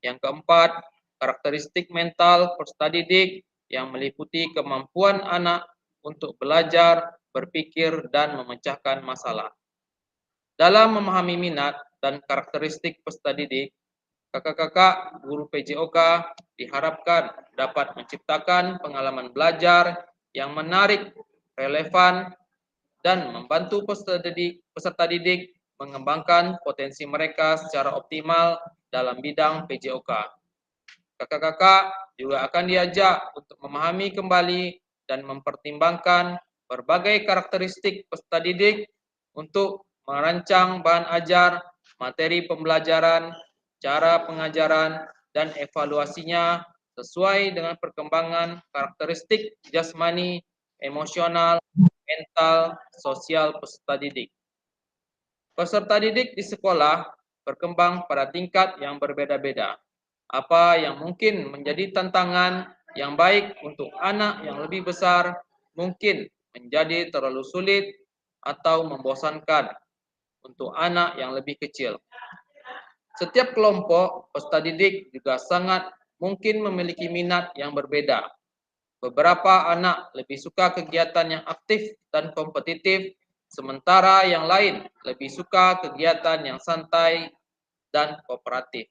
Yang keempat, karakteristik mental peserta didik yang meliputi kemampuan anak untuk belajar, berpikir, dan memecahkan masalah. Dalam memahami minat dan karakteristik peserta didik, kakak-kakak guru PJOK diharapkan dapat menciptakan pengalaman belajar yang menarik, relevan, dan membantu peserta didik mengembangkan potensi mereka secara optimal dalam bidang PJOK. Kakak-kakak juga akan diajak untuk memahami kembali dan mempertimbangkan berbagai karakteristik peserta didik untuk merancang bahan ajar, materi pembelajaran, cara pengajaran, dan evaluasinya sesuai dengan perkembangan karakteristik jasmani, emosional, mental, sosial peserta didik. Peserta didik di sekolah berkembang pada tingkat yang berbeda-beda. Apa yang mungkin menjadi tantangan yang baik untuk anak yang lebih besar mungkin menjadi terlalu sulit atau membosankan untuk anak yang lebih kecil. Setiap kelompok peserta didik juga sangat mungkin memiliki minat yang berbeda. Beberapa anak lebih suka kegiatan yang aktif dan kompetitif, sementara yang lain lebih suka kegiatan yang santai dan kooperatif.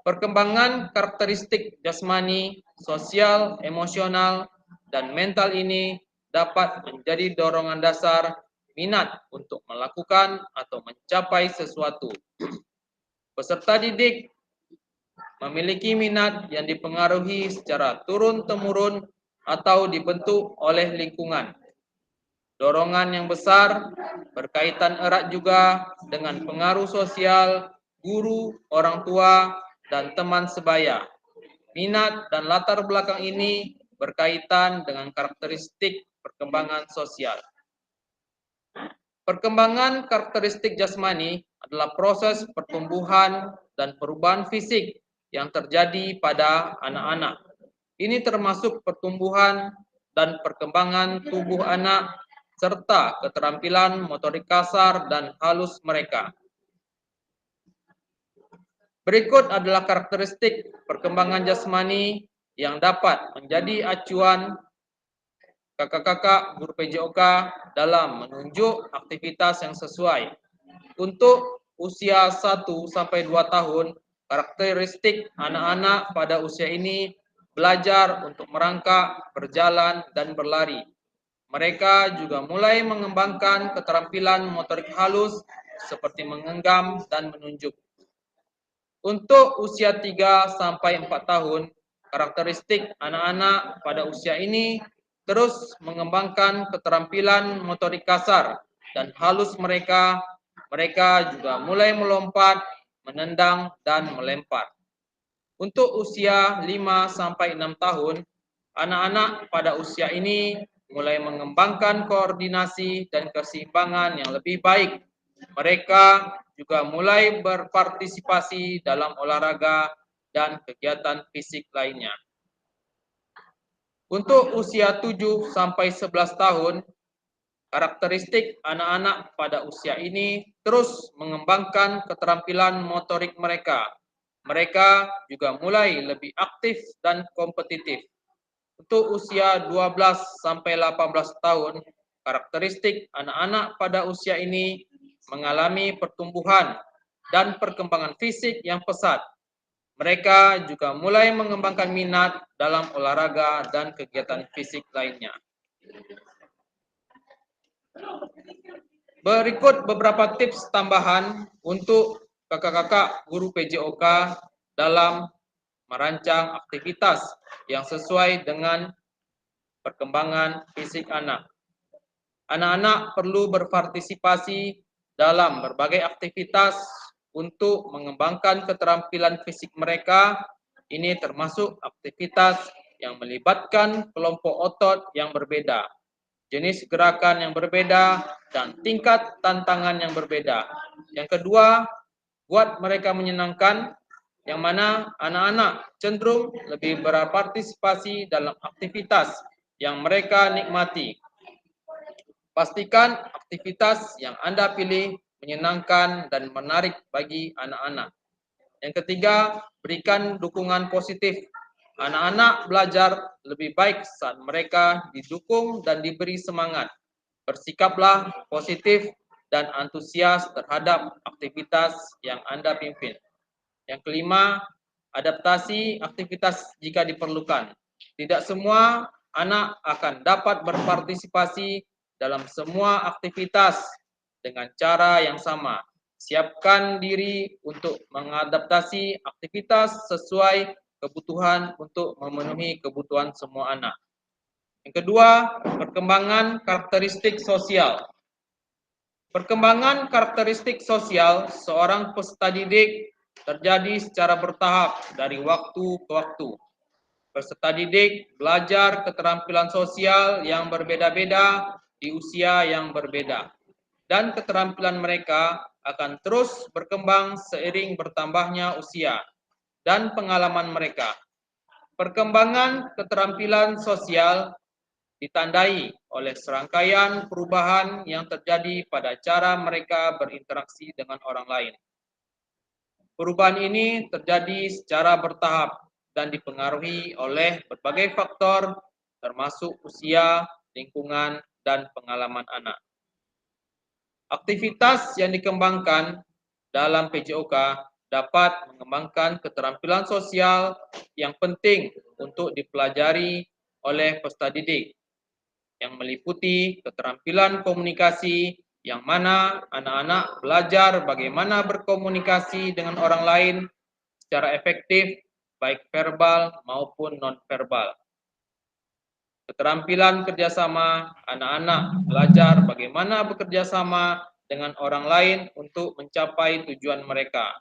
Perkembangan karakteristik jasmani, sosial, emosional, dan mental ini dapat menjadi dorongan dasar minat untuk melakukan atau mencapai sesuatu. Peserta didik memiliki minat yang dipengaruhi secara turun-temurun atau dibentuk oleh lingkungan. Dorongan yang besar berkaitan erat juga dengan pengaruh sosial, guru, orang tua, dan teman sebaya. Minat dan latar belakang ini berkaitan dengan karakteristik perkembangan sosial. Perkembangan karakteristik jasmani adalah proses pertumbuhan dan perubahan fisik yang terjadi pada anak-anak. Ini termasuk pertumbuhan dan perkembangan tubuh anak serta keterampilan motorik kasar dan halus mereka. Berikut adalah karakteristik perkembangan jasmani yang dapat menjadi acuan kakak-kakak guru PJOK dalam menunjuk aktivitas yang sesuai. Untuk usia 1 sampai 2 tahun, karakteristik anak-anak pada usia ini belajar untuk merangkak, berjalan, dan berlari. Mereka juga mulai mengembangkan keterampilan motorik halus seperti menggenggam dan menunjuk. Untuk usia 3 sampai 4 tahun, karakteristik anak-anak pada usia ini terus mengembangkan keterampilan motorik kasar dan halus mereka. Mereka juga mulai melompat, menendang, dan melempar. Untuk usia 5 sampai 6 tahun, anak-anak pada usia ini mulai mengembangkan koordinasi dan keseimbangan yang lebih baik. Mereka juga mulai berpartisipasi dalam olahraga dan kegiatan fisik lainnya. Untuk usia 7 sampai 11 tahun, karakteristik anak-anak pada usia ini terus mengembangkan keterampilan motorik mereka. Mereka juga mulai lebih aktif dan kompetitif. Untuk usia 12 sampai 18 tahun, karakteristik anak-anak pada usia ini mengalami pertumbuhan dan perkembangan fisik yang pesat. Mereka juga mulai mengembangkan minat dalam olahraga dan kegiatan fisik lainnya. Berikut beberapa tips tambahan untuk kakak-kakak guru PJOK dalam merancang aktivitas yang sesuai dengan perkembangan fisik anak. Anak-anak perlu berpartisipasi dalam berbagai aktivitas untuk mengembangkan keterampilan fisik mereka. Ini termasuk aktivitas yang melibatkan kelompok otot yang berbeda, jenis gerakan yang berbeda, dan tingkat tantangan yang berbeda. Yang kedua, buat mereka menyenangkan, yang mana anak-anak cenderung lebih berpartisipasi dalam aktivitas yang mereka nikmati. Pastikan aktivitas yang Anda pilih menyenangkan dan menarik bagi anak-anak. Yang ketiga, berikan dukungan positif. Anak-anak belajar lebih baik saat mereka didukung dan diberi semangat. Bersikaplah positif dan antusias terhadap aktivitas yang Anda pimpin. Yang kelima, adaptasi aktivitas jika diperlukan. Tidak semua anak akan dapat berpartisipasi dalam semua aktivitas dengan cara yang sama. Siapkan diri untuk mengadaptasi aktivitas sesuai kebutuhan untuk memenuhi kebutuhan semua anak. Yang kedua, perkembangan karakteristik sosial. Perkembangan karakteristik sosial seorang peserta didik terjadi secara bertahap dari waktu ke waktu. Peserta didik belajar keterampilan sosial yang berbeda-beda di usia yang berbeda. Dan keterampilan mereka akan terus berkembang seiring bertambahnya usia dan pengalaman mereka. Perkembangan keterampilan sosial ditandai oleh serangkaian perubahan yang terjadi pada cara mereka berinteraksi dengan orang lain. Perubahan ini terjadi secara bertahap dan dipengaruhi oleh berbagai faktor termasuk usia, lingkungan, dan pengalaman anak. Aktivitas yang dikembangkan dalam PJOK dapat mengembangkan keterampilan sosial yang penting untuk dipelajari oleh peserta didik, yang meliputi keterampilan komunikasi, yang mana anak-anak belajar bagaimana berkomunikasi dengan orang lain secara efektif, baik verbal maupun non-verbal. Keterampilan kerjasama, anak-anak belajar bagaimana bekerja sama dengan orang lain untuk mencapai tujuan mereka.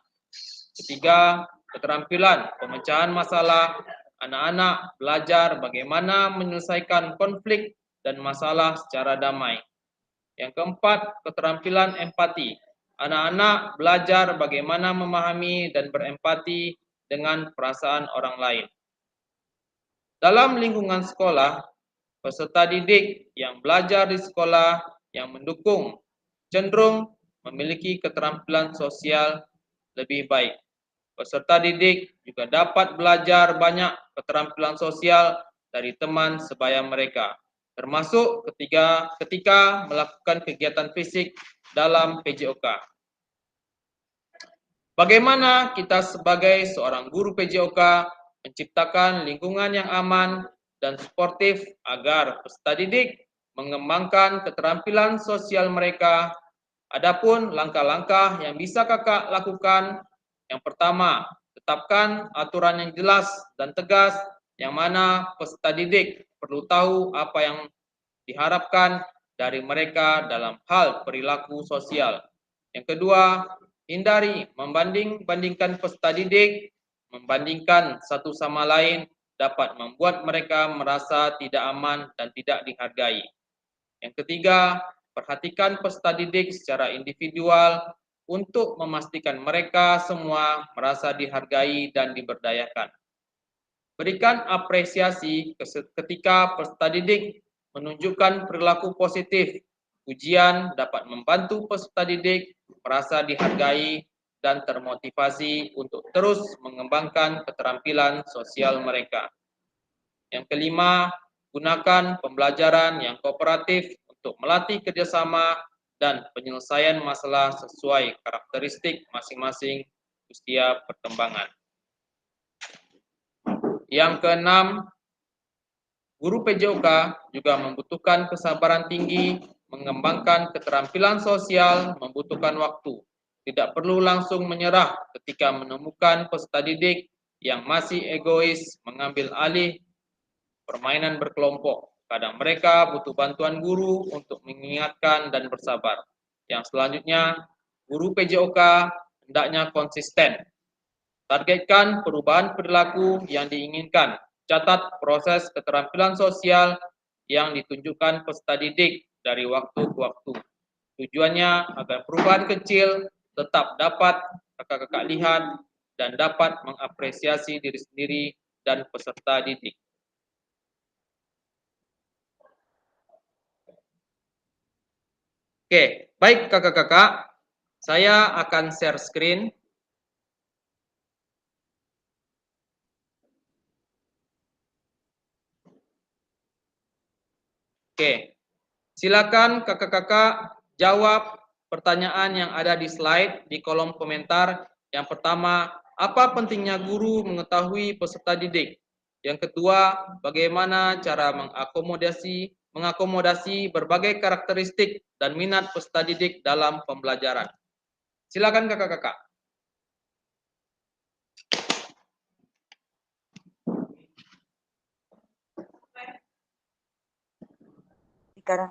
Ketiga, keterampilan pemecahan masalah, anak-anak belajar bagaimana menyelesaikan konflik dan masalah secara damai. Yang keempat, keterampilan empati. Anak-anak belajar bagaimana memahami dan berempati dengan perasaan orang lain. Dalam lingkungan sekolah, peserta didik yang belajar di sekolah yang mendukung cenderung memiliki keterampilan sosial lebih baik. Peserta didik juga dapat belajar banyak keterampilan sosial dari teman sebaya mereka, termasuk ketika melakukan kegiatan fisik dalam PJOK. Bagaimana kita sebagai seorang guru PJOK menciptakan lingkungan yang aman dan suportif agar peserta didik mengembangkan keterampilan sosial mereka. Adapun langkah-langkah yang bisa kakak lakukan, yang pertama, tetapkan aturan yang jelas dan tegas yang mana peserta didik perlu tahu apa yang diharapkan dari mereka dalam hal perilaku sosial. Yang kedua, hindari membanding-bandingkan peserta didik, membandingkan satu sama lain dapat membuat mereka merasa tidak aman dan tidak dihargai. Yang ketiga, perhatikan peserta didik secara individual untuk memastikan mereka semua merasa dihargai dan diberdayakan. Berikan apresiasi ketika peserta didik menunjukkan perilaku positif. Ujian dapat membantu peserta didik merasa dihargai dan termotivasi untuk terus mengembangkan keterampilan sosial mereka. Yang kelima, gunakan pembelajaran yang kooperatif untuk melatih kerjasama dan penyelesaian masalah sesuai karakteristik masing-masing usia perkembangan. Yang keenam, guru PJOK juga membutuhkan kesabaran tinggi, mengembangkan keterampilan sosial membutuhkan waktu. Tidak perlu langsung menyerah ketika menemukan peserta didik yang masih egois mengambil alih permainan berkelompok. Kadang mereka butuh bantuan guru untuk mengingatkan dan bersabar. Yang selanjutnya, guru PJOK hendaknya konsisten. Targetkan perubahan perilaku yang diinginkan. Catat proses keterampilan sosial yang ditunjukkan peserta didik dari waktu ke waktu. Tujuannya agar perubahan kecil tetap dapat kakak-kakak lihat dan dapat mengapresiasi diri sendiri dan peserta didik. Oke, baik kakak-kakak, saya akan share screen. Oke, silakan kakak-kakak jawab pertanyaan yang ada di slide di kolom komentar. Yang pertama, apa pentingnya guru mengetahui peserta didik? Yang kedua, bagaimana cara mengakomodasi berbagai karakteristik dan minat peserta didik dalam pembelajaran? Silakan kakak-kakak. Sekarang.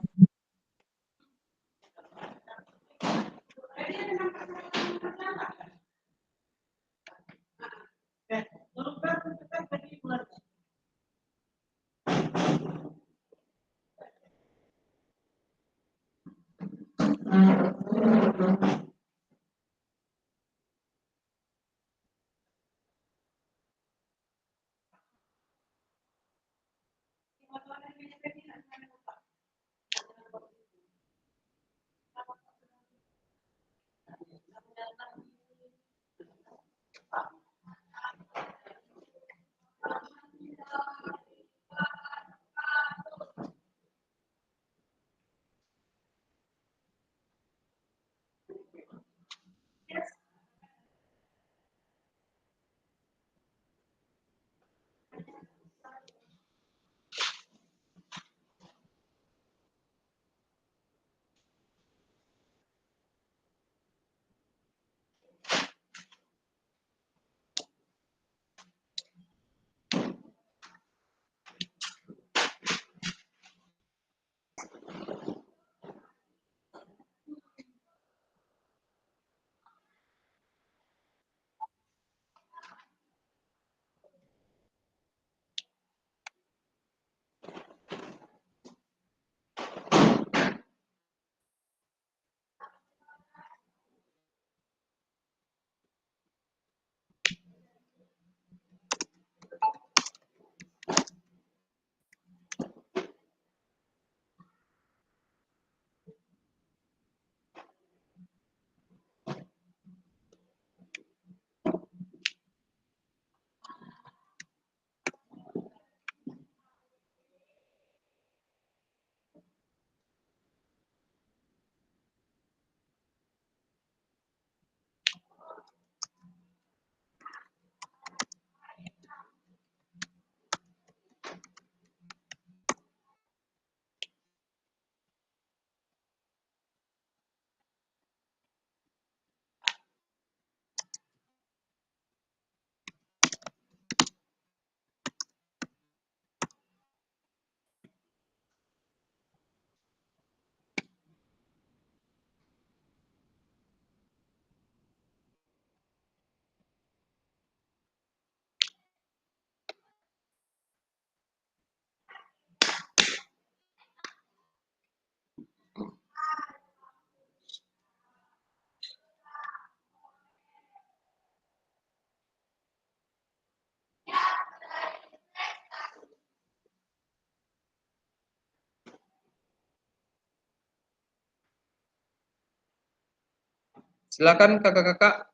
Silakan kakak-kakak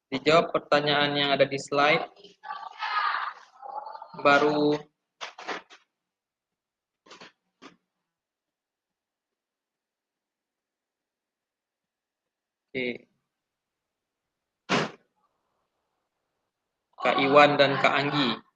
dijawab pertanyaan yang ada di slide. Baru oke. Kak Iwan dan Kak Anggi.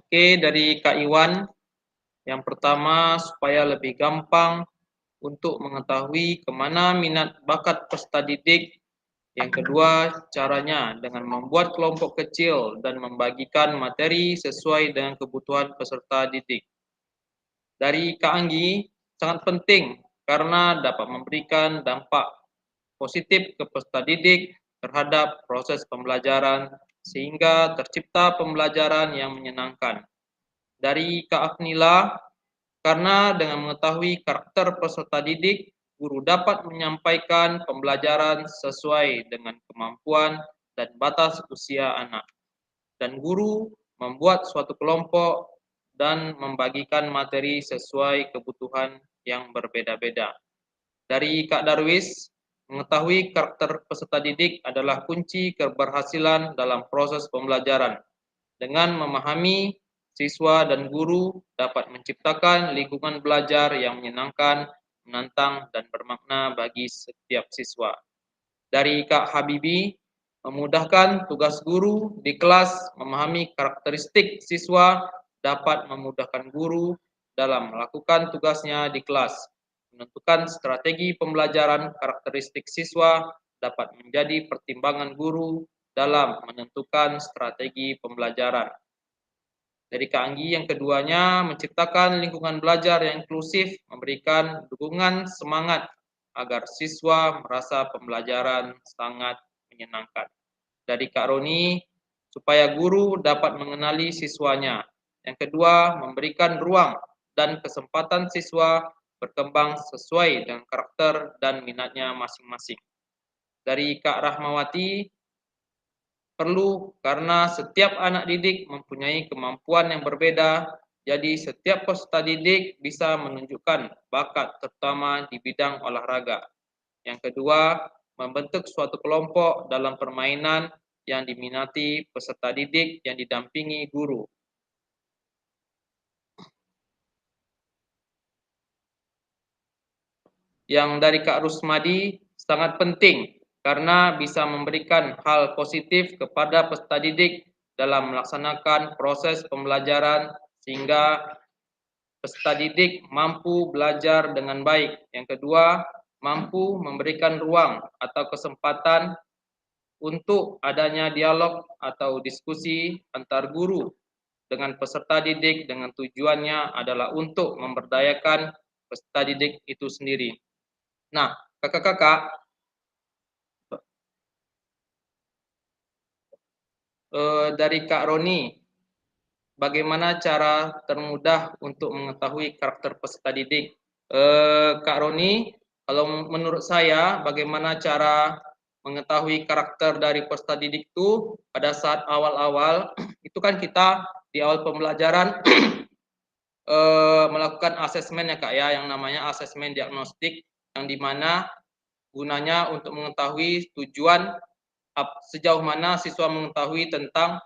Oke, dari Kak Iwan, yang pertama supaya lebih gampang untuk mengetahui kemana minat bakat peserta didik. Yang kedua, caranya dengan membuat kelompok kecil dan membagikan materi sesuai dengan kebutuhan peserta didik. Dari Kak Anggi, sangat penting karena dapat memberikan dampak positif ke peserta didik terhadap proses pembelajaran sehingga tercipta pembelajaran yang menyenangkan. Dari Kak Afnila, karena dengan mengetahui karakter peserta didik, guru dapat menyampaikan pembelajaran sesuai dengan kemampuan dan batas usia anak. Dan guru membuat suatu kelompok dan membagikan materi sesuai kebutuhan yang berbeda-beda. Dari Kak Darwis, mengetahui karakter peserta didik adalah kunci keberhasilan dalam proses pembelajaran. Dengan memahami, siswa dan guru dapat menciptakan lingkungan belajar yang menyenangkan, menantang, dan bermakna bagi setiap siswa. Dari Kak Habibi, memudahkan tugas guru di kelas, memahami karakteristik siswa dapat memudahkan guru dalam melakukan tugasnya di kelas. Menentukan strategi pembelajaran karakteristik siswa dapat menjadi pertimbangan guru dalam menentukan strategi pembelajaran. Dari Kak Anggi, yang keduanya menciptakan lingkungan belajar yang inklusif, memberikan dukungan semangat agar siswa merasa pembelajaran sangat menyenangkan. Dari Kak Roni, supaya guru dapat mengenali siswanya. Yang kedua, memberikan ruang dan kesempatan siswa berkembang sesuai dengan karakter dan minatnya masing-masing. Dari Kak Rahmawati, perlu karena setiap anak didik mempunyai kemampuan yang berbeda, jadi setiap peserta didik bisa menunjukkan bakat terutama di bidang olahraga. Yang kedua, membentuk suatu kelompok dalam permainan yang diminati peserta didik yang didampingi guru. Yang dari Kak Rusmadi, sangat penting karena bisa memberikan hal positif kepada peserta didik dalam melaksanakan proses pembelajaran sehingga peserta didik mampu belajar dengan baik. Yang kedua, mampu memberikan ruang atau kesempatan untuk adanya dialog atau diskusi antar guru dengan peserta didik dengan tujuannya adalah untuk memberdayakan peserta didik itu sendiri. Nah, kakak-kakak, dari Kak Roni, bagaimana cara termudah untuk mengetahui karakter peserta didik? Kak Roni, kalau menurut saya, bagaimana cara mengetahui karakter dari peserta didik itu pada saat awal-awal, itu kan kita di awal pembelajaran melakukan asesmen ya Kak ya, yang namanya asesmen diagnostik, yang dimana gunanya untuk mengetahui tujuan sejauh mana siswa mengetahui tentang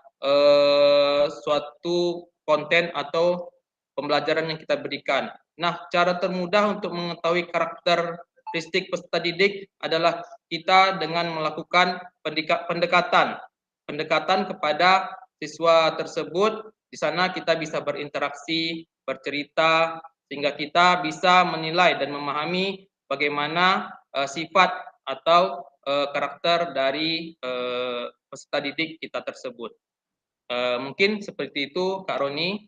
suatu konten atau pembelajaran yang kita berikan. Nah, cara termudah untuk mengetahui karakteristik peserta didik adalah kita dengan melakukan pendekatan kepada siswa tersebut. Di sana kita bisa berinteraksi, bercerita, sehingga kita bisa menilai dan memahami bagaimana sifat atau karakter dari peserta didik kita tersebut. Mungkin seperti itu Kak Roni.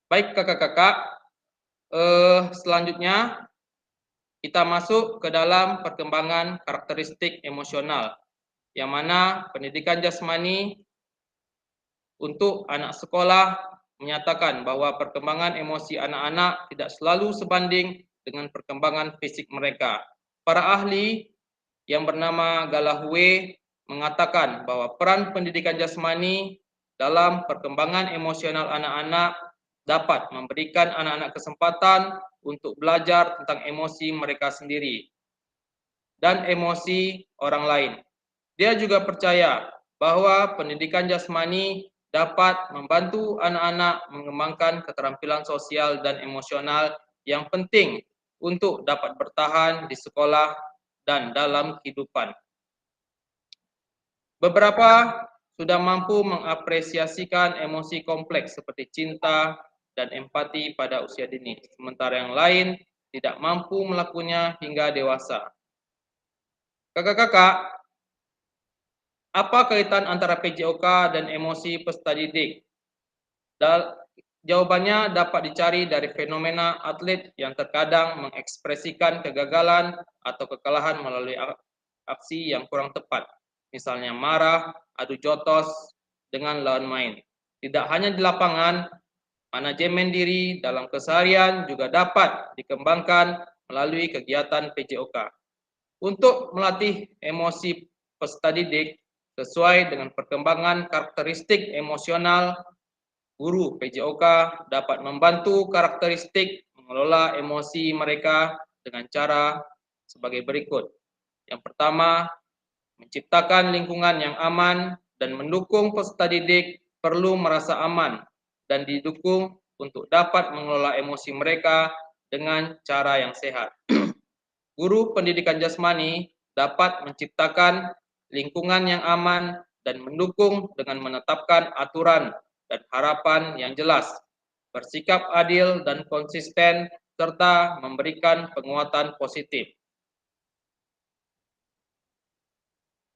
Baik kakak-kakak, selanjutnya kita masuk ke dalam perkembangan karakteristik emosional, yang mana pendidikan jasmani untuk anak sekolah menyatakan bahwa perkembangan emosi anak-anak tidak selalu sebanding dengan perkembangan fisik mereka. Para ahli yang bernama Gallahue mengatakan bahwa peran pendidikan jasmani dalam perkembangan emosional anak-anak dapat memberikan anak-anak kesempatan untuk belajar tentang emosi mereka sendiri dan emosi orang lain. Dia juga percaya bahwa pendidikan jasmani dapat membantu anak-anak mengembangkan keterampilan sosial dan emosional yang penting untuk dapat bertahan di sekolah dan dalam kehidupan. Beberapa sudah mampu mengapresiasikan emosi kompleks seperti cinta dan empati pada usia dini, sementara yang lain tidak mampu melakukannya hingga dewasa. Kakak-kakak, apa kaitan antara PJOK dan emosi peserta didik? Jawabannya dapat dicari dari fenomena atlet yang terkadang mengekspresikan kegagalan atau kekalahan melalui aksi yang kurang tepat, misalnya marah, adu jotos dengan lawan main. Tidak hanya di lapangan, manajemen diri dalam keseharian juga dapat dikembangkan melalui kegiatan PJOK. Untuk melatih emosi peserta didik sesuai dengan perkembangan karakteristik emosional, guru PJOK dapat membantu karakteristik mengelola emosi mereka dengan cara sebagai berikut. Yang pertama, menciptakan lingkungan yang aman dan mendukung peserta didik perlu merasa aman dan didukung untuk dapat mengelola emosi mereka dengan cara yang sehat. Guru pendidikan jasmani dapat menciptakan lingkungan yang aman dan mendukung dengan menetapkan aturan dan harapan yang jelas, bersikap adil dan konsisten, serta memberikan penguatan positif.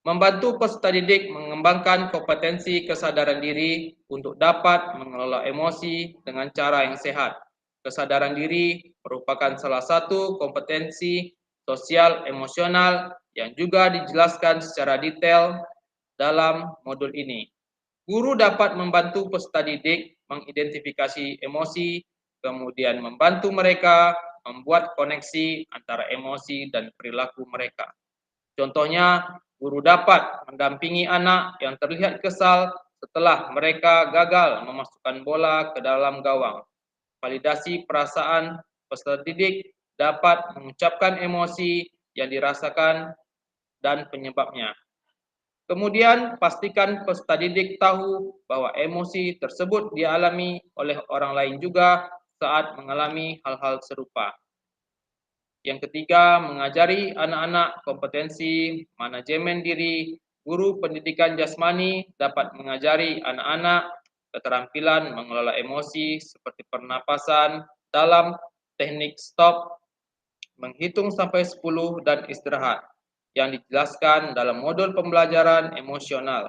Membantu peserta didik mengembangkan kompetensi kesadaran diri untuk dapat mengelola emosi dengan cara yang sehat. Kesadaran diri merupakan salah satu kompetensi sosial emosional yang juga dijelaskan secara detail dalam modul ini. Guru dapat membantu peserta didik mengidentifikasi emosi, kemudian membantu mereka membuat koneksi antara emosi dan perilaku mereka. Contohnya, guru dapat mendampingi anak yang terlihat kesal setelah mereka gagal memasukkan bola ke dalam gawang. Validasi perasaan peserta didik dapat mengucapkan emosi yang dirasakan dan penyebabnya. Kemudian, pastikan peserta didik tahu bahwa emosi tersebut dialami oleh orang lain juga saat mengalami hal-hal serupa. Yang ketiga, mengajari anak-anak kompetensi manajemen diri. Guru pendidikan jasmani dapat mengajari anak-anak keterampilan mengelola emosi seperti pernapasan dalam teknik stop, menghitung sampai 10 dan istirahat yang dijelaskan dalam modul pembelajaran emosional.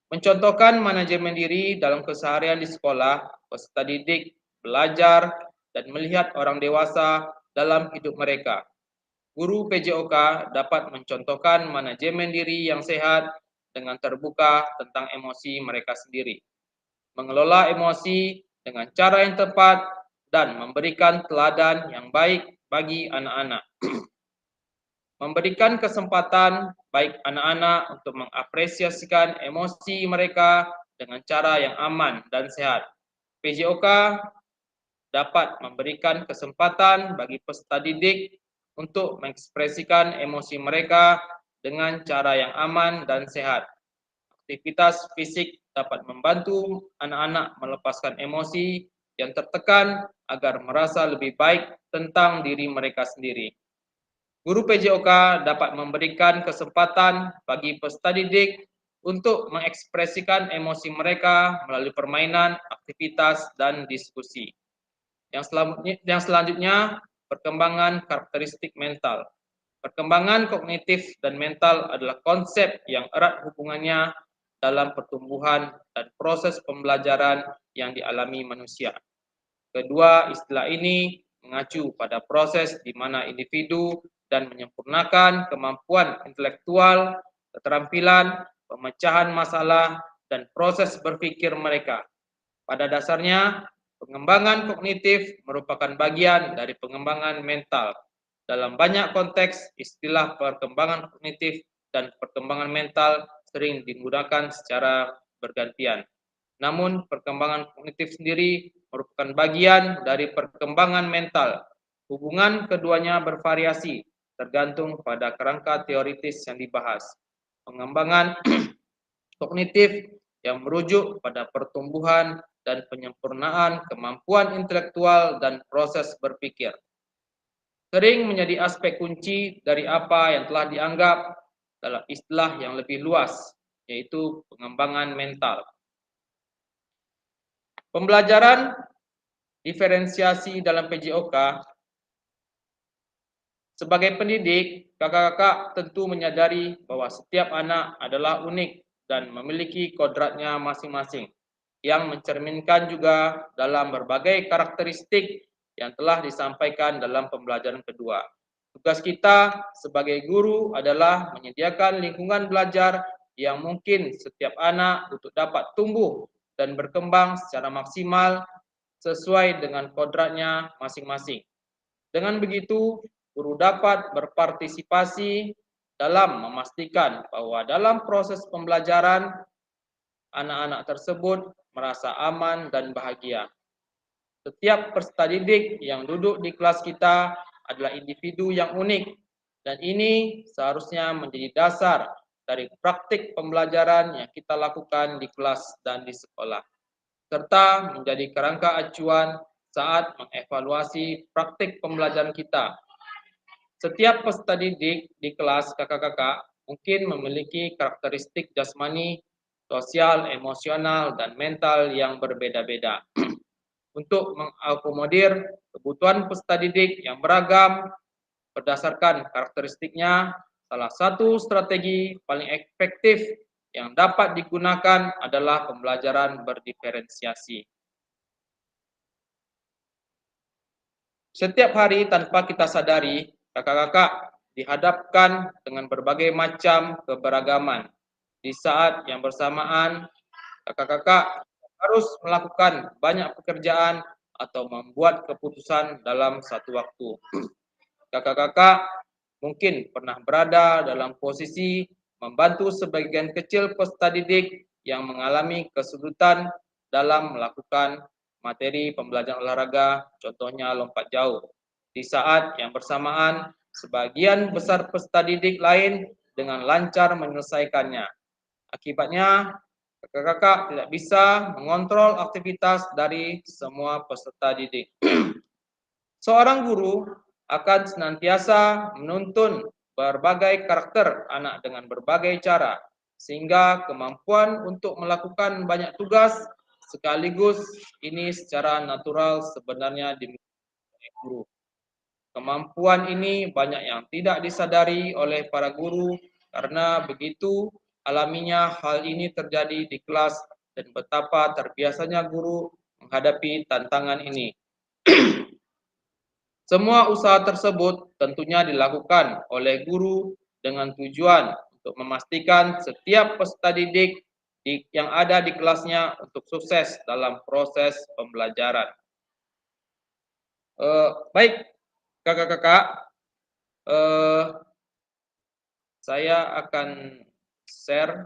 Mencontohkan manajemen diri dalam keseharian di sekolah, peserta didik belajar dan melihat orang dewasa dalam hidup mereka. Guru PJOK dapat mencontohkan manajemen diri yang sehat dengan terbuka tentang emosi mereka sendiri, mengelola emosi dengan cara yang tepat, dan memberikan teladan yang baik bagi anak-anak. Memberikan kesempatan baik anak-anak untuk mengapresiasikan emosi mereka dengan cara yang aman dan sehat. PJOK dapat memberikan kesempatan bagi peserta didik untuk mengekspresikan emosi mereka dengan cara yang aman dan sehat. Aktivitas fisik dapat membantu anak-anak melepaskan emosi yang tertekan agar merasa lebih baik tentang diri mereka sendiri. Guru PJOK dapat memberikan kesempatan bagi peserta didik untuk mengekspresikan emosi mereka melalui permainan, aktivitas, dan diskusi. Yang selanjutnya, perkembangan karakteristik mental. Perkembangan kognitif dan mental adalah konsep yang erat hubungannya dalam pertumbuhan dan proses pembelajaran yang dialami manusia. Kedua istilah ini mengacu pada proses di mana individu dan menyempurnakan kemampuan intelektual, keterampilan, pemecahan masalah, dan proses berpikir mereka. Pada dasarnya, pengembangan kognitif merupakan bagian dari pengembangan mental. Dalam banyak konteks, istilah perkembangan kognitif dan perkembangan mental sering digunakan secara bergantian. Namun, perkembangan kognitif sendiri merupakan bagian dari perkembangan mental. Hubungan keduanya bervariasi, tergantung pada kerangka teoritis yang dibahas. Pengembangan kognitif yang merujuk pada pertumbuhan dan penyempurnaan kemampuan intelektual dan proses berpikir. Sering menjadi aspek kunci dari apa yang telah dianggap dalam istilah yang lebih luas, yaitu pengembangan mental. Pembelajaran diferensiasi dalam PJOK, sebagai pendidik, kakak-kakak tentu menyadari bahwa setiap anak adalah unik dan memiliki kodratnya masing-masing, yang mencerminkan juga dalam berbagai karakteristik yang telah disampaikan dalam pembelajaran kedua. Tugas kita sebagai guru adalah menyediakan lingkungan belajar yang mungkin setiap anak untuk dapat tumbuh dan berkembang secara maksimal sesuai dengan kodratnya masing-masing. Dengan begitu, guru dapat berpartisipasi dalam memastikan bahwa dalam proses pembelajaran, anak-anak tersebut merasa aman dan bahagia. Setiap peserta didik yang duduk di kelas kita adalah individu yang unik, dan ini seharusnya menjadi dasar dari praktik pembelajaran yang kita lakukan di kelas dan di sekolah, serta menjadi kerangka acuan saat mengevaluasi praktik pembelajaran kita. Setiap peserta didik di kelas kakak-kakak mungkin memiliki karakteristik jasmani, sosial, emosional, dan mental yang berbeda-beda. Untuk mengakomodir kebutuhan peserta didik yang beragam berdasarkan karakteristiknya, salah satu strategi paling efektif yang dapat digunakan adalah pembelajaran berdiferensiasi. Setiap hari tanpa kita sadari, kakak-kakak dihadapkan dengan berbagai macam keberagaman. Di saat yang bersamaan, kakak-kakak harus melakukan banyak pekerjaan atau membuat keputusan dalam satu waktu. Kakak-kakak mungkin pernah berada dalam posisi membantu sebagian kecil peserta didik yang mengalami kesulitan dalam melakukan materi pembelajaran olahraga, contohnya lompat jauh. Di saat yang bersamaan, sebagian besar peserta didik lain dengan lancar menyelesaikannya. Akibatnya, kakak-kakak tidak bisa mengontrol aktivitas dari semua peserta didik. Seorang guru akan senantiasa menuntun berbagai karakter anak dengan berbagai cara, sehingga kemampuan untuk melakukan banyak tugas sekaligus ini secara natural sebenarnya dimiliki oleh guru. Kemampuan ini banyak yang tidak disadari oleh para guru karena begitu alaminya hal ini terjadi di kelas dan betapa terbiasanya guru menghadapi tantangan ini. Semua usaha tersebut tentunya dilakukan oleh guru dengan tujuan untuk memastikan setiap peserta didik yang ada di kelasnya untuk sukses dalam proses pembelajaran. Baik, kakak-kakak, saya akan share.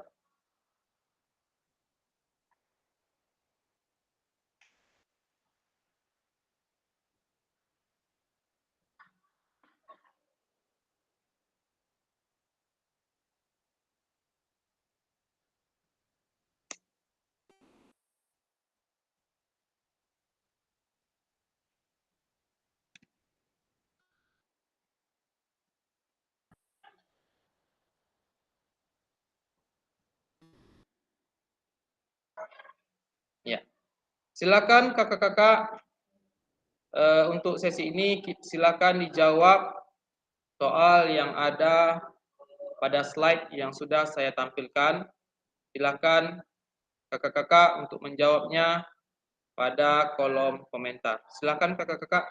Ya, silakan kakak-kakak untuk sesi ini silakan dijawab soal yang ada pada slide yang sudah saya tampilkan. Silakan kakak-kakak untuk menjawabnya pada kolom komentar. Silakan kakak-kakak.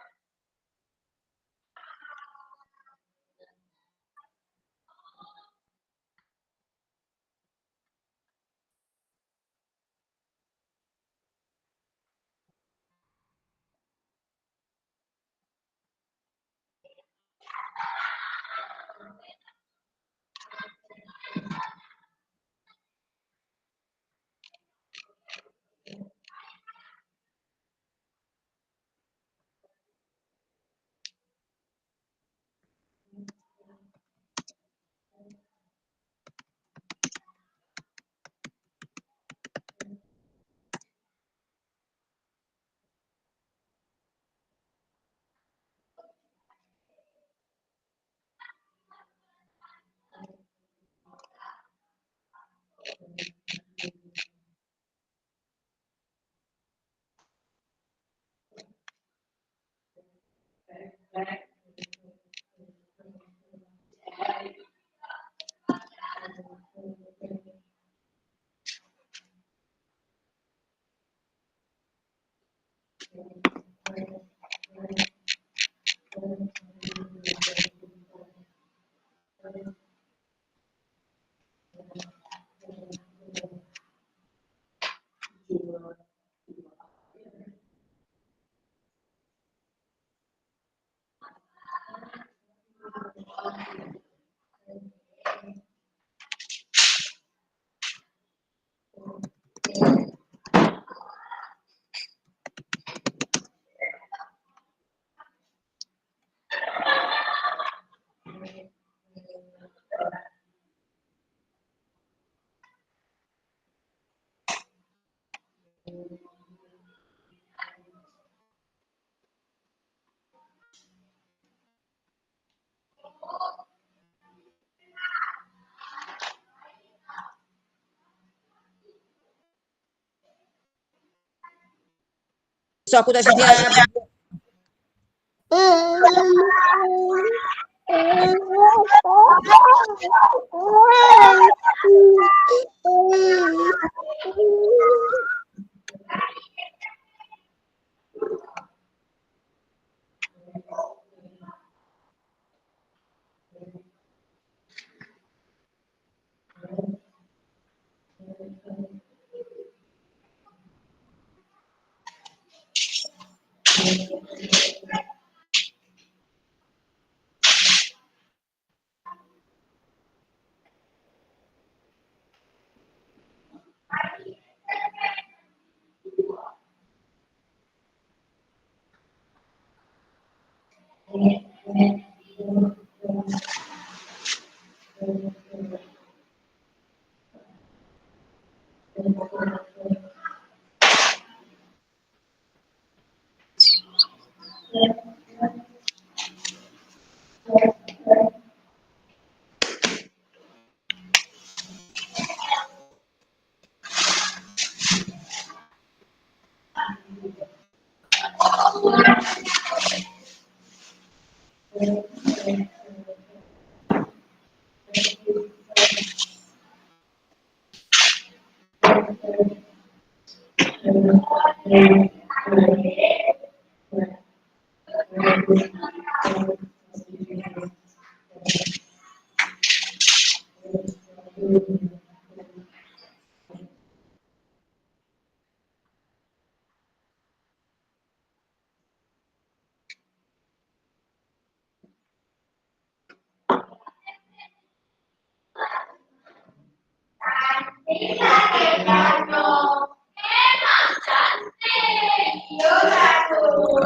So aku tak sedia.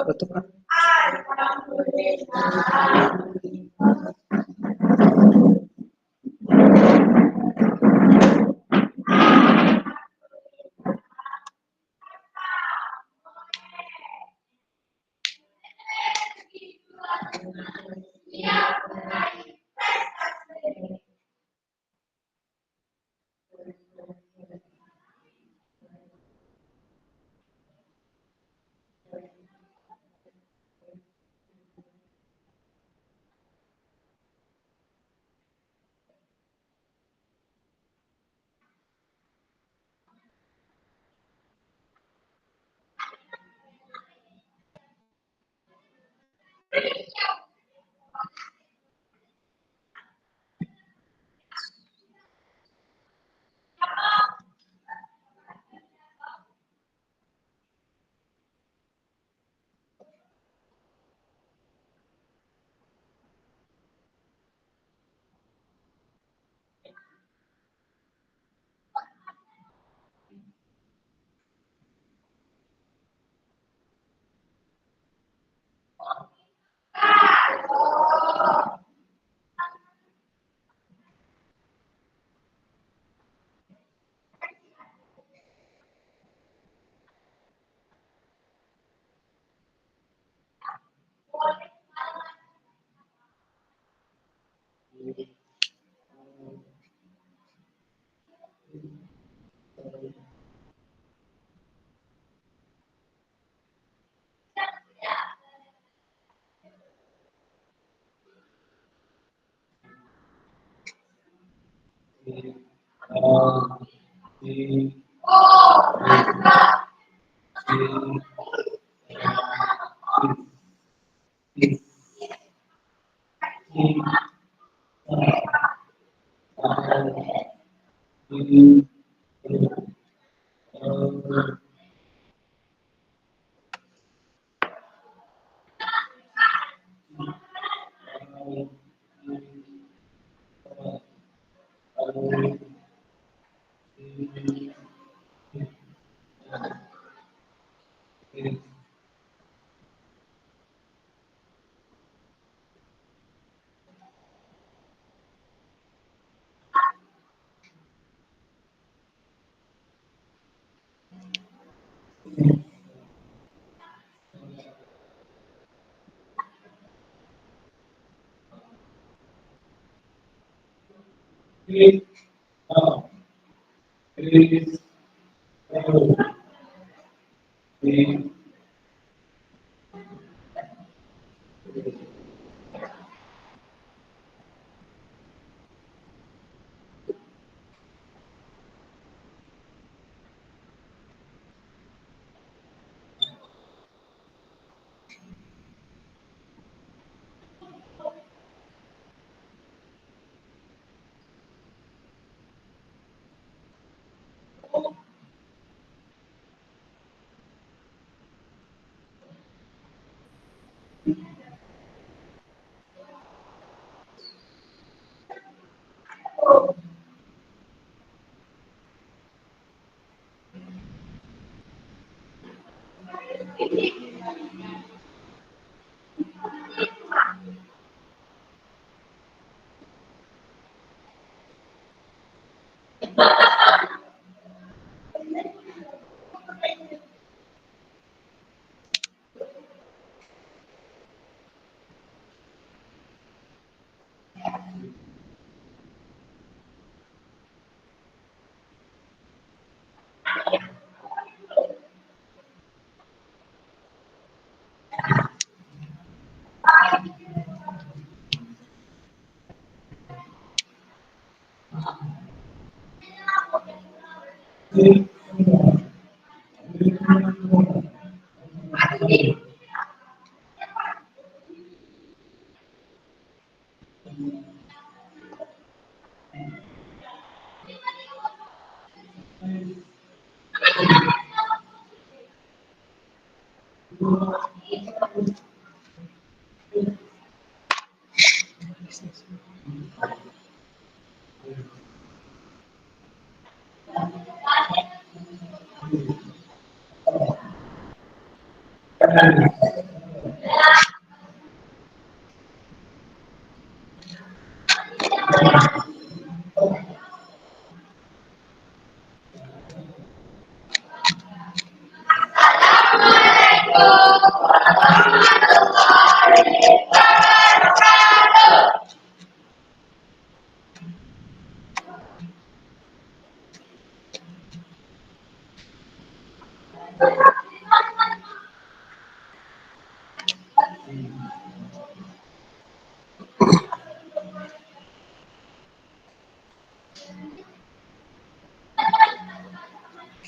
Kak tutup kan?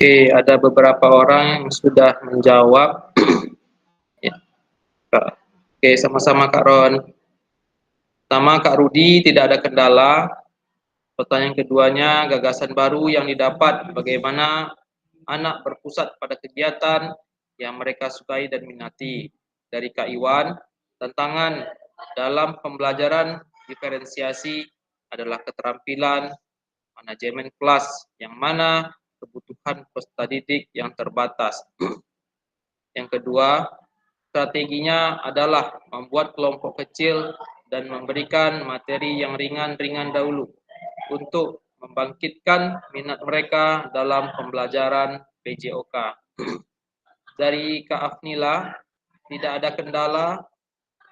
Oke, ada beberapa orang yang sudah menjawab. Ya, Kak. Oke, sama-sama Kak Ron. Pertama, Kak Rudi, tidak ada kendala. Pertanyaan keduanya, gagasan baru yang didapat, bagaimana anak berpusat pada kegiatan yang mereka sukai dan minati. Dari Kak Iwan, tantangan dalam pembelajaran diferensiasi adalah keterampilan manajemen kelas, yang mana kebutuhan peserta didik yang terbatas. Yang kedua, strateginya adalah membuat kelompok kecil dan memberikan materi yang ringan-ringan dahulu untuk membangkitkan minat mereka dalam pembelajaran PJOK. Dari Kak Afnila, tidak ada kendala,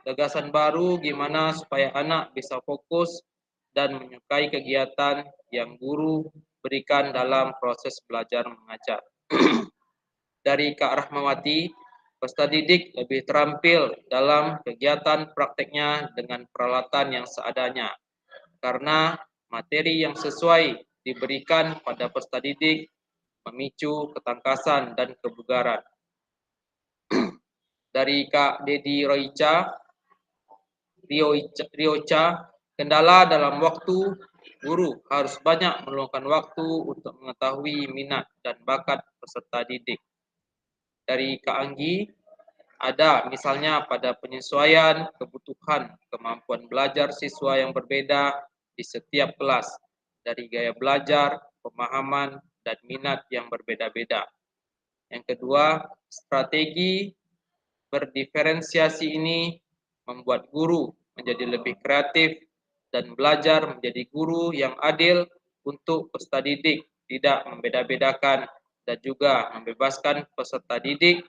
gagasan baru gimana supaya anak bisa fokus dan menyukai kegiatan yang guru berikan dalam proses belajar mengajar. Dari Kak Rahmawati, peserta didik lebih terampil dalam kegiatan prakteknya dengan peralatan yang seadanya, karena materi yang sesuai diberikan pada peserta didik memicu ketangkasan dan kebugaran. Dari Kak Dedi Riocha, kendala dalam waktu guru harus banyak meluangkan waktu untuk mengetahui minat dan bakat peserta didik. Dari Kak Anggi, ada misalnya pada penyesuaian kebutuhan kemampuan belajar siswa yang berbeda di setiap kelas, dari gaya belajar, pemahaman, dan minat yang berbeda-beda. Yang kedua, strategi berdiferensiasi ini membuat guru menjadi lebih kreatif dan belajar menjadi guru yang adil untuk peserta didik, tidak membeda-bedakan dan juga membebaskan peserta didik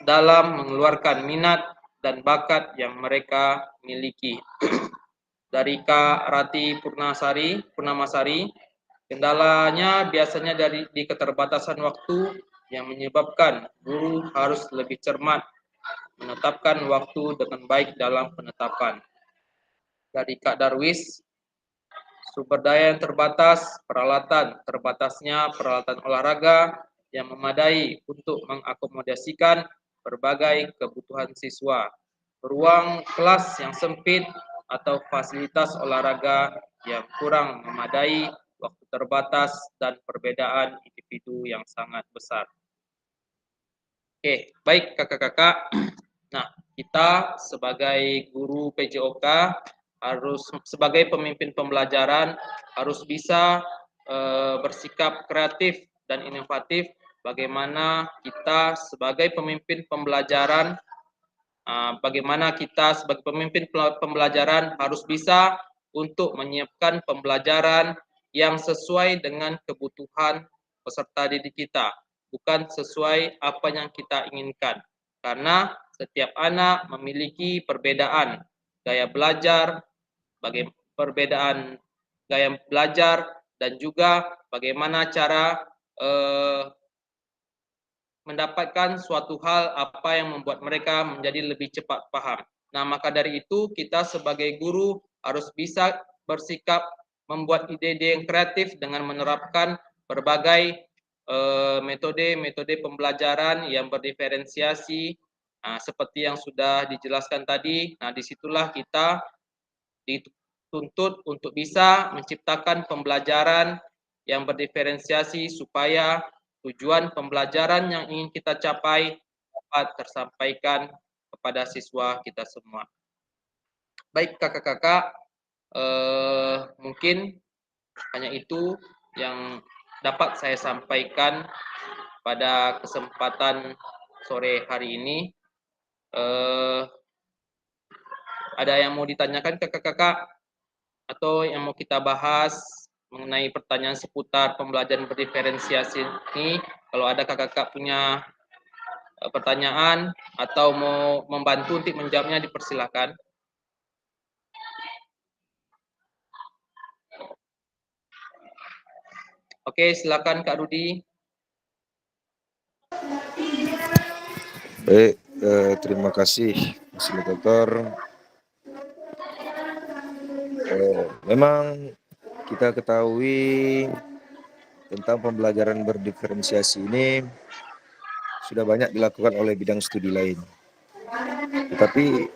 dalam mengeluarkan minat dan bakat yang mereka miliki. Dari Kak Rati Purnamasari, kendalanya biasanya di keterbatasan waktu yang menyebabkan guru harus lebih cermat menetapkan waktu dengan baik dalam penetapan. Dari Kak Darwis, sumber daya yang terbatas, terbatasnya peralatan olahraga yang memadai untuk mengakomodasikan berbagai kebutuhan siswa, ruang kelas yang sempit atau fasilitas olahraga yang kurang memadai, waktu terbatas, dan perbedaan individu yang sangat besar. Oke, baik kakak-kakak. Nah, kita sebagai guru PJOK harus sebagai pemimpin pembelajaran harus bisa bersikap kreatif dan inovatif. Bagaimana kita sebagai pemimpin pembelajaran, bagaimana kita sebagai pemimpin pembelajaran harus bisa untuk menyiapkan pembelajaran yang sesuai dengan kebutuhan peserta didik kita, bukan sesuai apa yang kita inginkan. Karena setiap anak memiliki perbedaan gaya belajar, perbedaan gaya belajar, dan juga bagaimana cara mendapatkan suatu hal apa yang membuat mereka menjadi lebih cepat paham. Nah, maka dari itu kita sebagai guru harus bisa bersikap membuat ide-ide yang kreatif dengan menerapkan berbagai metode-metode pembelajaran yang berdiferensiasi, seperti yang sudah dijelaskan tadi. Nah, disitulah kita dituntut untuk bisa menciptakan pembelajaran yang berdiferensiasi supaya tujuan pembelajaran yang ingin kita capai dapat tersampaikan kepada siswa kita semua. Baik kakak-kakak, mungkin hanya itu yang dapat saya sampaikan pada kesempatan sore hari ini. Ada yang mau ditanyakan kakak-kakak atau yang mau kita bahas mengenai pertanyaan seputar pembelajaran berdiferensiasi ini? Kalau ada kakak-kakak punya pertanyaan atau mau membantu untuk menjawabnya, dipersilakan. Oke, silakan Kak Rudi. Baik, terima kasih fasilitator. Memang kita ketahui tentang pembelajaran berdiferensiasi ini sudah banyak dilakukan oleh bidang studi lain. Tetapi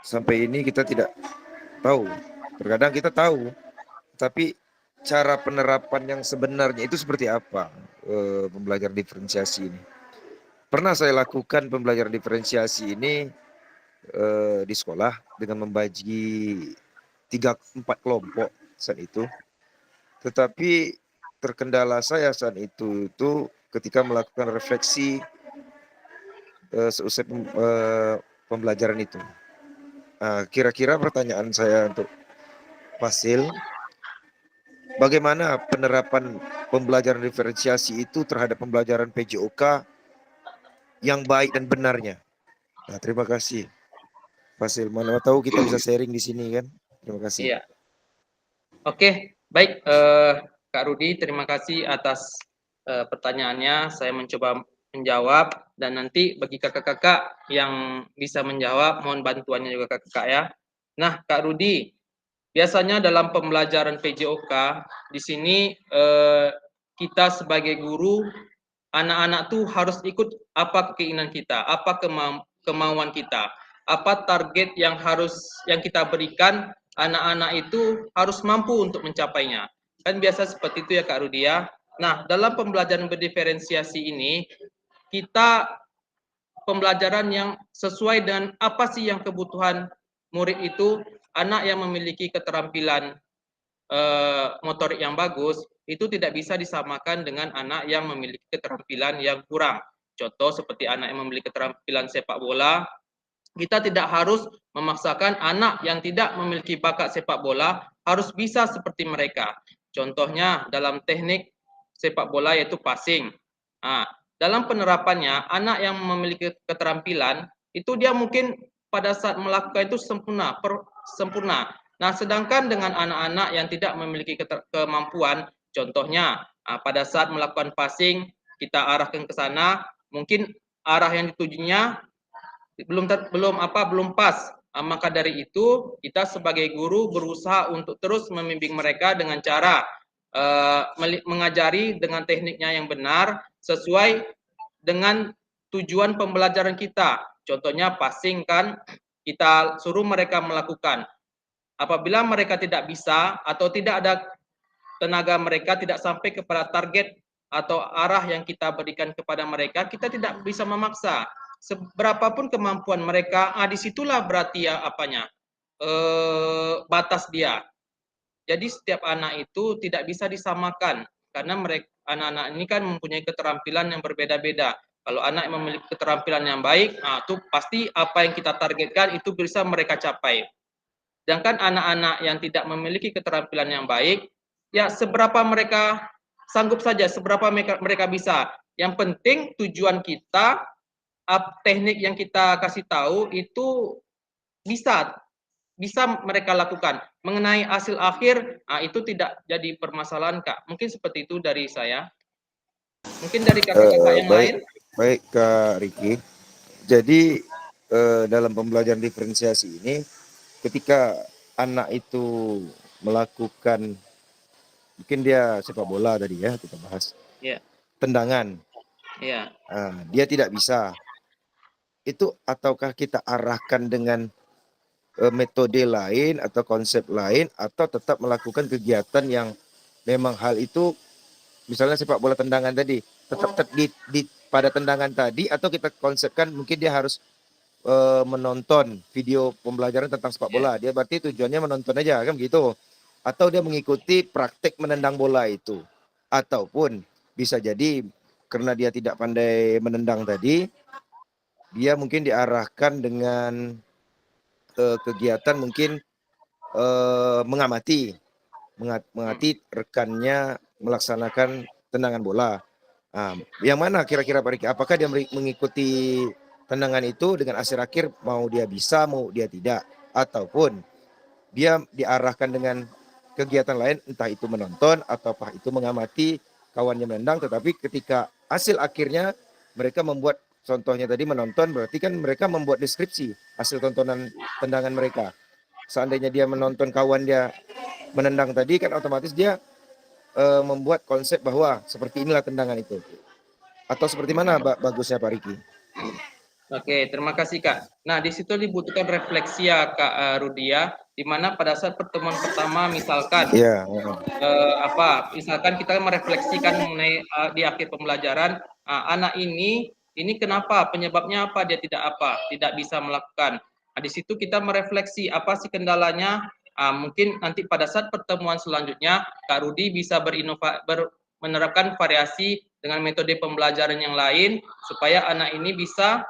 sampai ini kita tidak tahu. Terkadang kita tahu, tapi cara penerapan yang sebenarnya itu seperti apa pembelajaran diferensiasi ini. Pernah saya lakukan pembelajaran diferensiasi ini di sekolah dengan membagi 3-4 kelompok saat itu. Tetapi terkendala saya saat itu ketika melakukan refleksi seusai pembelajaran itu. Kira-kira pertanyaan saya untuk Fasil, bagaimana penerapan pembelajaran diferensiasi itu terhadap pembelajaran PJOK yang baik dan benarnya? Nah, terima kasih Fasil. Mana tahu kita bisa sharing di sini kan? Terima kasih. Iya. Oke, baik Kak Rudi, terima kasih atas pertanyaannya. Saya mencoba menjawab, dan nanti bagi kakak-kakak yang bisa menjawab, mohon bantuannya juga kakak ya. Nah, Kak Rudi, biasanya dalam pembelajaran PJOK di sini kita sebagai guru, anak-anak tuh harus ikut apa keinginan kita, apa kemauan kita. apa target yang kita berikan, anak-anak itu harus mampu untuk mencapainya. Kan biasa seperti itu ya Kak Rudia. Nah, dalam pembelajaran berdiferensiasi ini, kita pembelajaran yang sesuai dengan apa sih yang kebutuhan murid itu. Anak yang memiliki keterampilan motorik yang bagus itu tidak bisa disamakan dengan anak yang memiliki keterampilan yang kurang. Contoh seperti anak yang memiliki keterampilan sepak bola, kita tidak harus memaksakan anak yang tidak memiliki bakat sepak bola harus bisa seperti mereka. Contohnya dalam teknik sepak bola yaitu passing. Nah, dalam penerapannya, anak yang memiliki keterampilan itu dia mungkin pada saat melakukan itu sempurna. Nah, sedangkan dengan anak-anak yang tidak memiliki kemampuan, contohnya pada saat melakukan passing kita arahkan ke sana, mungkin arah yang ditujunya belum pas. Maka dari itu kita sebagai guru berusaha untuk terus membimbing mereka dengan cara mengajari dengan tekniknya yang benar sesuai dengan tujuan pembelajaran kita. Contohnya passing kan kita suruh mereka melakukan. Apabila mereka tidak bisa atau tidak ada tenaga mereka tidak sampai kepada target atau arah yang kita berikan kepada mereka, kita tidak bisa memaksa. Seberapapun kemampuan mereka, disitulah berarti ya batas dia. Jadi setiap anak itu tidak bisa disamakan karena mereka anak-anak ini kan mempunyai keterampilan yang berbeda-beda. Kalau anak yang memiliki keterampilan yang baik, itu pasti apa yang kita targetkan itu bisa mereka capai. Sedangkan anak-anak yang tidak memiliki keterampilan yang baik, ya seberapa mereka sanggup saja, seberapa mereka bisa. Yang penting tujuan kita, teknik yang kita kasih tahu itu bisa mereka lakukan. Mengenai hasil akhir, itu tidak jadi permasalahan Kak. Mungkin seperti itu dari saya. Mungkin dari kakak-kakak yang lain. Baik Kak Riki. Jadi dalam pembelajaran diferensiasi ini, ketika anak itu melakukan, mungkin dia sepak bola tadi ya kita bahas, tendangan, dia tidak bisa, itu ataukah kita arahkan dengan metode lain atau konsep lain, atau tetap melakukan kegiatan yang memang hal itu, misalnya sepak bola tendangan tadi, tetap pada tendangan tadi, atau kita konsepkan mungkin dia harus menonton video pembelajaran tentang sepak bola, dia berarti tujuannya menonton aja kan gitu, atau dia mengikuti praktek menendang bola itu, ataupun bisa jadi karena dia tidak pandai menendang tadi, dia mungkin diarahkan dengan kegiatan mungkin mengamati rekannya melaksanakan tendangan bola. Yang mana kira-kira Pak Riki? Apakah dia mengikuti tendangan itu dengan hasil akhir mau dia bisa, mau dia tidak, ataupun dia diarahkan dengan kegiatan lain, entah itu menonton ataukah itu mengamati kawannya menendang, tetapi ketika hasil akhirnya mereka membuat, contohnya tadi menonton, berarti kan mereka membuat deskripsi hasil tontonan tendangan mereka. Seandainya dia menonton kawan dia menendang tadi, kan otomatis dia membuat konsep bahwa seperti inilah tendangan itu. Atau seperti mana bagusnya Pak Riki? Oke, terima kasih Kak. Nah, di situ dibutuhkan refleksi ya Kak Rudia, di mana pada saat pertemuan pertama misalkan misalkan kita merefleksikan mengenai di akhir pembelajaran, anak ini kenapa, penyebabnya apa, dia tidak bisa melakukan. Nah, di situ kita merefleksi apa sih kendalanya. Mungkin nanti pada saat pertemuan selanjutnya Kak Rudi bisa menerapkan variasi dengan metode pembelajaran yang lain supaya anak ini bisa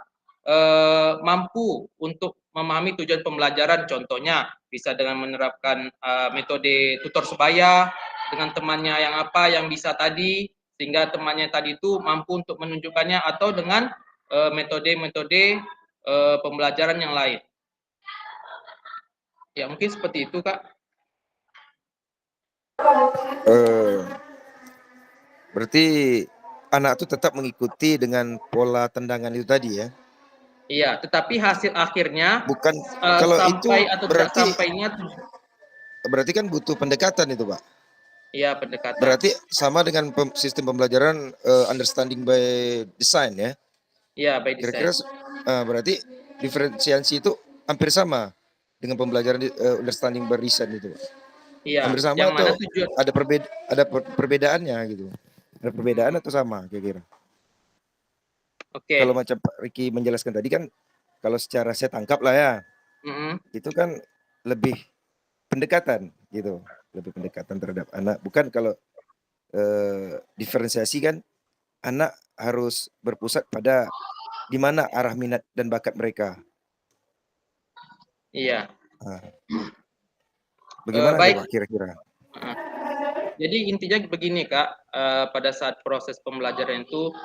mampu untuk memahami tujuan pembelajaran. Contohnya bisa dengan menerapkan metode tutor sebaya dengan temannya yang bisa tadi, sehingga temannya tadi itu mampu untuk menunjukkannya, atau dengan metode-metode pembelajaran yang lain. Ya mungkin seperti itu Kak. Berarti anak itu tetap mengikuti dengan pola tendangan itu tadi ya? Iya, tetapi hasil akhirnya bukan kalau sampai itu atau berarti, tidak sampainya berarti kan butuh pendekatan itu Pak. Iya, pendekatan. Berarti sama dengan sistem pembelajaran understanding by design ya? Iya, by design. Kira-kira berarti diferensiasi itu hampir sama dengan pembelajaran understanding barisan itu. Iya, Hampir sama yang mana atau tujuan? ada perbedaannya gitu? Ada perbedaan atau sama kira-kira? Oke. Kalau macam Pak Riki menjelaskan tadi kan, kalau secara saya tangkap lah ya, itu kan lebih pendekatan gitu, lebih pendekatan terhadap anak. Bukan kalau diferensiasi kan anak harus berpusat pada di mana arah minat dan bakat mereka. Iya. Nah, bagaimana Baik. Pak kira-kira? Jadi intinya begini Kak, pada saat proses pembelajaran itu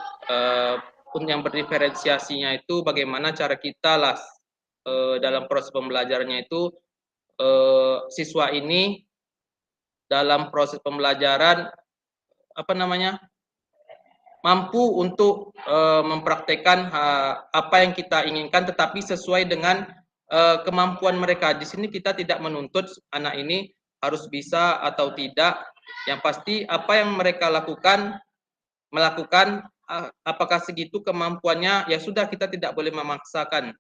yang berdiferensiasinya itu bagaimana cara kita lah dalam proses pembelajarannya itu siswa ini dalam proses pembelajaran apa namanya mampu untuk mempraktekkan apa yang kita inginkan tetapi sesuai dengan kemampuan mereka. Di sini kita tidak menuntut anak ini harus bisa atau tidak. Yang pasti apa yang mereka melakukan apakah segitu kemampuannya, ya sudah kita tidak boleh memaksakan.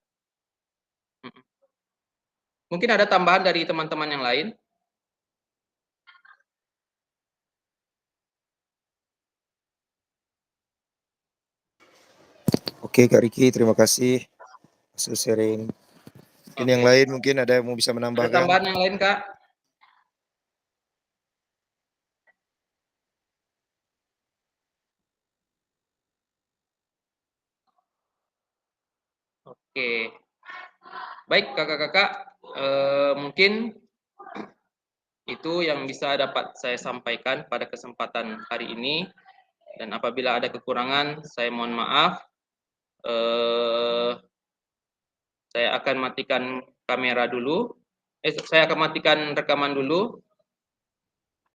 Mungkin ada tambahan dari teman-teman yang lain? Oke Kak Riki, terima kasih hasil sharing. Mungkin yang lain mungkin ada yang mau bisa Ada menambahkan. tambahan yang lain Kak? Oke. Baik kakak-kakak, mungkin itu yang bisa dapat saya sampaikan pada kesempatan hari ini. Dan apabila ada kekurangan, saya mohon maaf. Saya akan matikan kamera dulu. Saya akan matikan rekaman dulu.